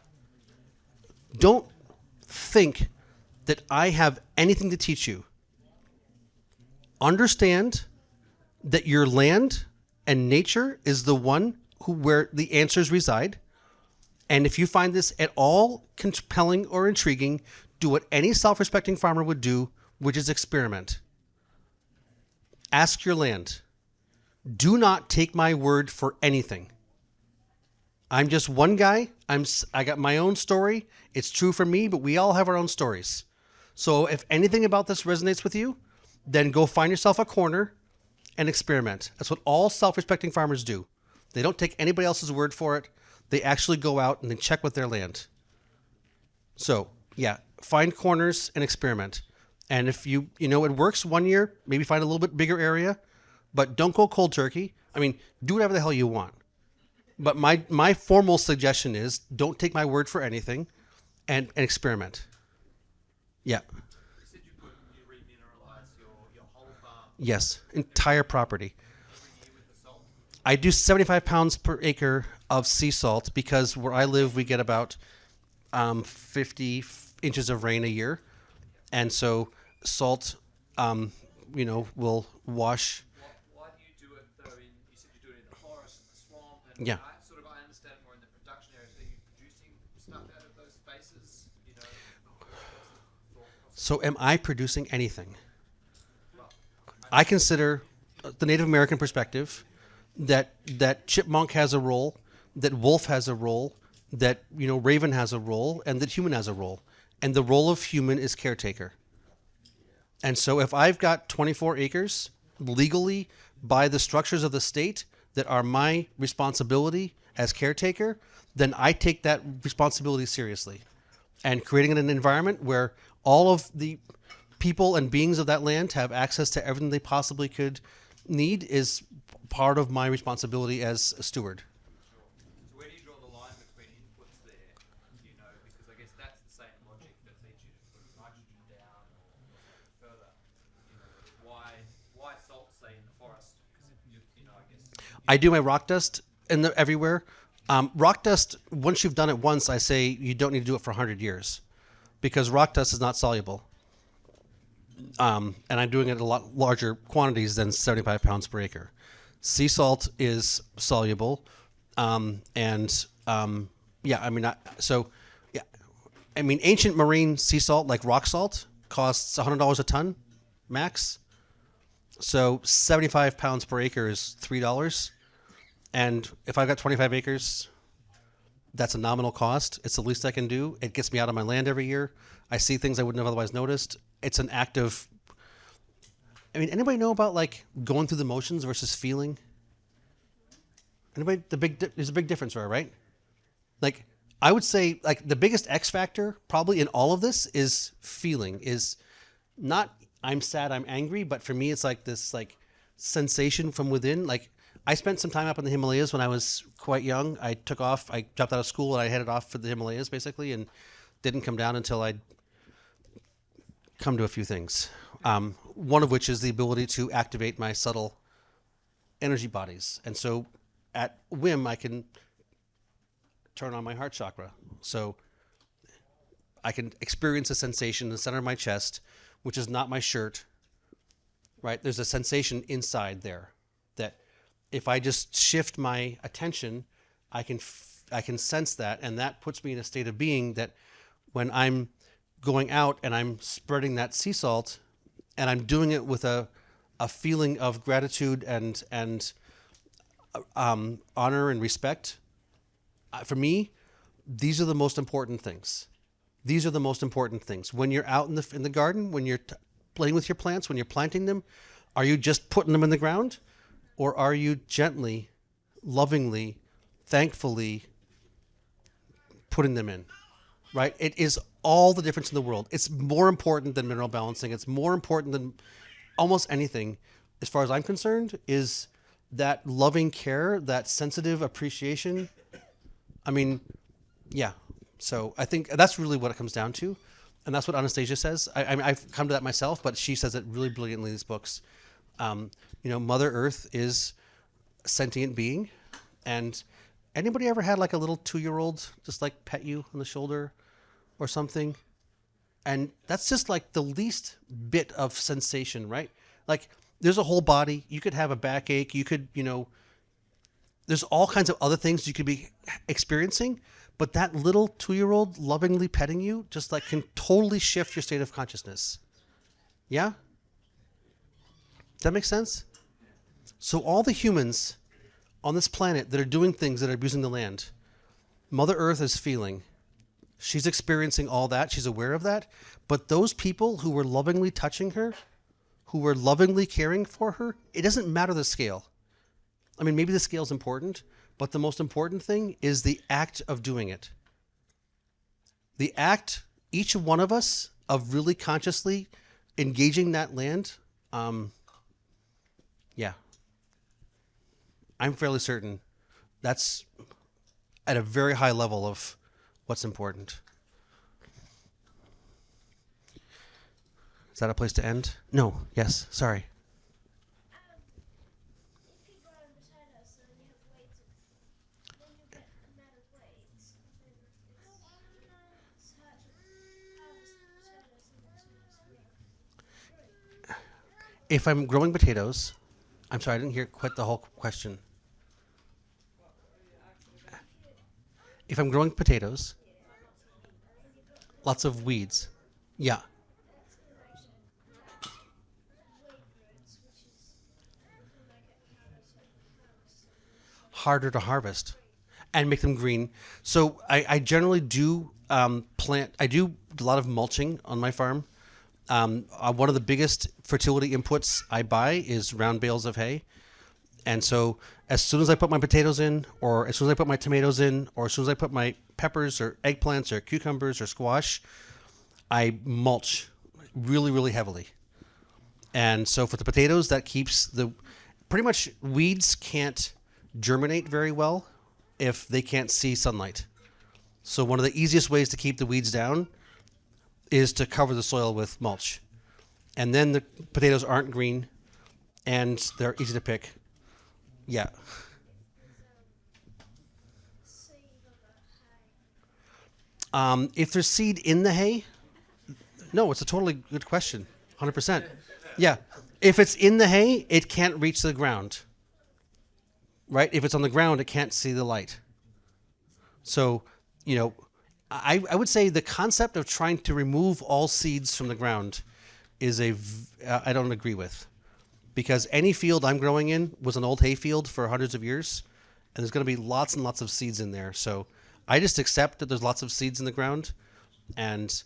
S2: don't think that I have anything to teach you. Understand that your land and nature is the one where the answers reside. And if you find this at all compelling or intriguing, do what any self-respecting farmer would do, which is experiment. Ask your land. Do not take my word for anything. I'm just one guy. I got my own story. It's true for me, but we all have our own stories. So if anything about this resonates with you, then go find yourself a corner and experiment. That's what all self-respecting farmers do. They don't take anybody else's word for it. They actually go out and they check with their land. So, yeah, find corners and experiment. And if it works one year, maybe find a little bit bigger area, but don't go cold turkey. I mean, do whatever the hell you want. But my formal suggestion is don't take my word for anything and experiment. Yeah.
S6: You said you remineralize your whole farm
S2: Yes, entire property.
S6: every year with the salt.
S2: I do 75 pounds per acre of sea salt because where I live, we get about 50 inches of rain a year. And so salt, will wash.
S6: Why do you do it though? You said you do it in the forest and the swamp. And
S2: Yeah.
S6: I understand more in the production areas. Are you producing stuff out of those spaces?
S2: So am I producing anything? I consider the Native American perspective that chipmunk has a role, that wolf has a role, that raven has a role, and that human has a role. And the role of human is caretaker. And so if I've got 24 acres legally by the structures of the state that are my responsibility as caretaker, then I take that responsibility seriously. And creating an environment where all of the people and beings of that land have access to everything they possibly could need is part of my responsibility as a steward.
S6: So where do you draw the line between inputs there? Because I guess that's the same logic that leads you to put nitrogen down or further. Why salt, say, in the forest? Because I guess.
S2: I do my rock dust everywhere. Rock dust, once you've done it once, I say you don't need to do it for 100 years because rock dust is not soluble. And I'm doing it at a lot larger quantities than 75 pounds per acre. Sea salt is soluble. Ancient marine sea salt, like rock salt, costs $100 a ton, max. So 75 pounds per acre is $3. And if I've got 25 acres, that's a nominal cost. It's the least I can do. It gets me out of my land every year. I see things I wouldn't have otherwise noticed. It's an act of, anybody know about like going through the motions versus feeling? Anybody? There's a big difference there, right? Like, I would say like the biggest X factor probably in all of this is feeling, is not I'm sad, I'm angry, but for me it's like this like sensation from within. Like I spent some time up in the Himalayas when I was quite young. I took off, I dropped out of school and I headed off for the Himalayas basically, and didn't come down until I'd come to a few things. One of which is the ability to activate my subtle energy bodies. And so at whim, I can turn on my heart chakra. So I can experience a sensation in the center of my chest, which is not my shirt, right? There's a sensation inside there that if I just shift my attention, I can sense that, and that puts me in a state of being that when I'm going out and I'm spreading that sea salt, and I'm doing it with a feeling of gratitude and honor and respect. For me, these are the most important things. These are the most important things. When you're out in the garden, when you're playing with your plants, when you're planting them, are you just putting them in the ground, or are you gently, lovingly, thankfully putting them in? Right? It is all the difference in the world. It's more important than mineral balancing. It's more important than almost anything, as far as I'm concerned, is that loving care, that sensitive appreciation. I mean, yeah. So I think that's really what it comes down to. And that's what Anastasia says. I mean, I've come to that myself, but she says it really brilliantly in these books. Mother Earth is a sentient being. And anybody ever had like a little 2-year-old just like pet you on the shoulder or something? And that's just like the least bit of sensation, right? Like there's a whole body. You could have a backache. You could, there's all kinds of other things you could be experiencing. But that little 2-year-old lovingly petting you just like can totally shift your state of consciousness. Yeah? Does that make sense? So all the humans on this planet that are doing things that are abusing the land, Mother Earth is feeling. She's experiencing all that. She's aware of that. But those people who were lovingly touching her, who were lovingly caring for her, it doesn't matter the scale. I mean, maybe the scale is important, but the most important thing is the act of doing it. The act, each one of us, of really consciously engaging that land, yeah. I'm fairly certain that's at a very high level of what's important. Is that a place to end? No. Yes. Sorry.
S7: If you grow potatoes and you have weight, when you get amount of weight, it's hard to harvest potatoes.
S2: If I'm growing potatoes, I'm sorry, I didn't hear quite the whole question. If I'm growing potatoes, lots of weeds. Yeah. Harder to harvest and make them green. So I generally do plant, I do a lot of mulching on my farm. One of the biggest fertility inputs I buy is round bales of hay. And so as soon as I put my potatoes in, or as soon as I put my tomatoes in, or as soon as I put my peppers or eggplants or cucumbers or squash, I mulch really, really heavily. And so for the potatoes, that keeps pretty much weeds can't germinate very well if they can't see sunlight. So one of the easiest ways to keep the weeds down is to cover the soil with mulch. And then the potatoes aren't green and they're easy to pick. Yeah. If there's seed in the hay, no, it's a totally good question. 100%. Yeah. If it's in the hay, it can't reach the ground. Right? If it's on the ground, it can't see the light. So, I would say the concept of trying to remove all seeds from the ground is I don't agree with. Because any field I'm growing in was an old hay field for hundreds of years, and there's going to be lots and lots of seeds in there. So I just accept that there's lots of seeds in the ground, and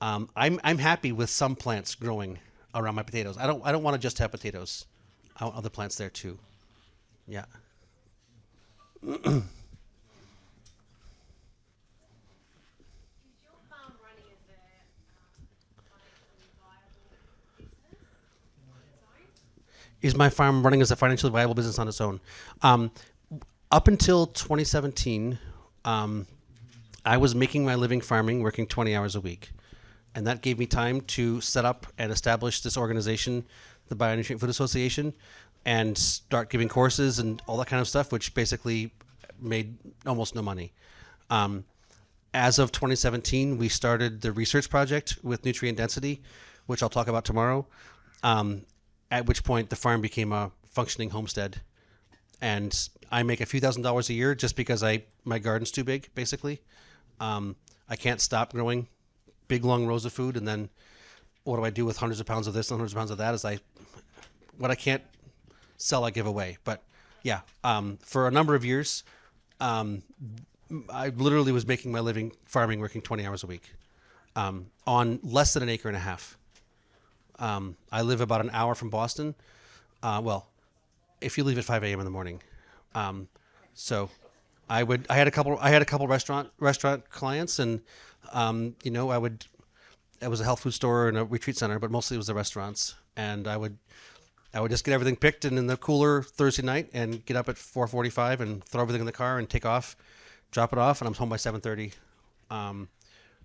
S2: I'm happy with some plants growing around my potatoes. I don't want to just have potatoes. I want other plants there too. Yeah.
S5: Is your farm running as a financially viable
S2: Is my farm running as a financially viable business on its own? Up until 2017, I was making my living farming, working 20 hours a week. And that gave me time to set up and establish this organization, the Bionutrient Food Association, and start giving courses and all that kind of stuff, which basically made almost no money. As of 2017, we started the research project with nutrient density, which I'll talk about tomorrow, at which point the farm became a functioning homestead. And I make a few $1,000s a year just because my garden's too big, basically. I can't stop growing big, long rows of food. And then what do I do with hundreds of pounds of this and hundreds of pounds of that? What I can't sell, I give away. But yeah, for a number of years, I literally was making my living farming, working 20 hours a week, on less than an acre and a half. I live about an hour from Boston. Well, if you leave at 5 a.m. in the morning. So I had a couple restaurant clients, and it was a health food store and a retreat center, but mostly it was the restaurants. And I would just get everything picked and in the cooler Thursday night and get up at 4:45 and throw everything in the car and take off, drop it off, and I'm home by 7:30.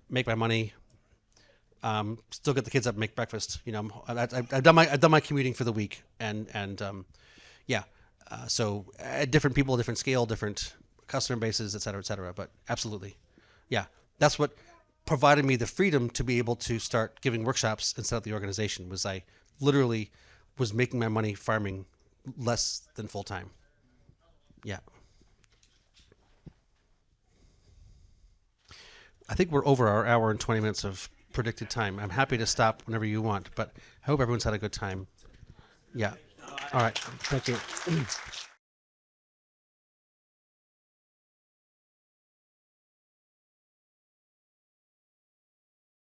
S2: Make my money. Still get the kids up and make breakfast. I've done my commuting for the week, and yeah. So different people, different scale, different customer bases, et cetera, but absolutely. Yeah. That's what provided me the freedom to be able to start giving workshops and set up the organization. Was I literally was making my money farming less than full time. Yeah. I think we're over our hour and 20 minutes of predicted time. I'm happy to stop whenever you want, but I hope everyone's had a good time. Yeah. All right. Thank you.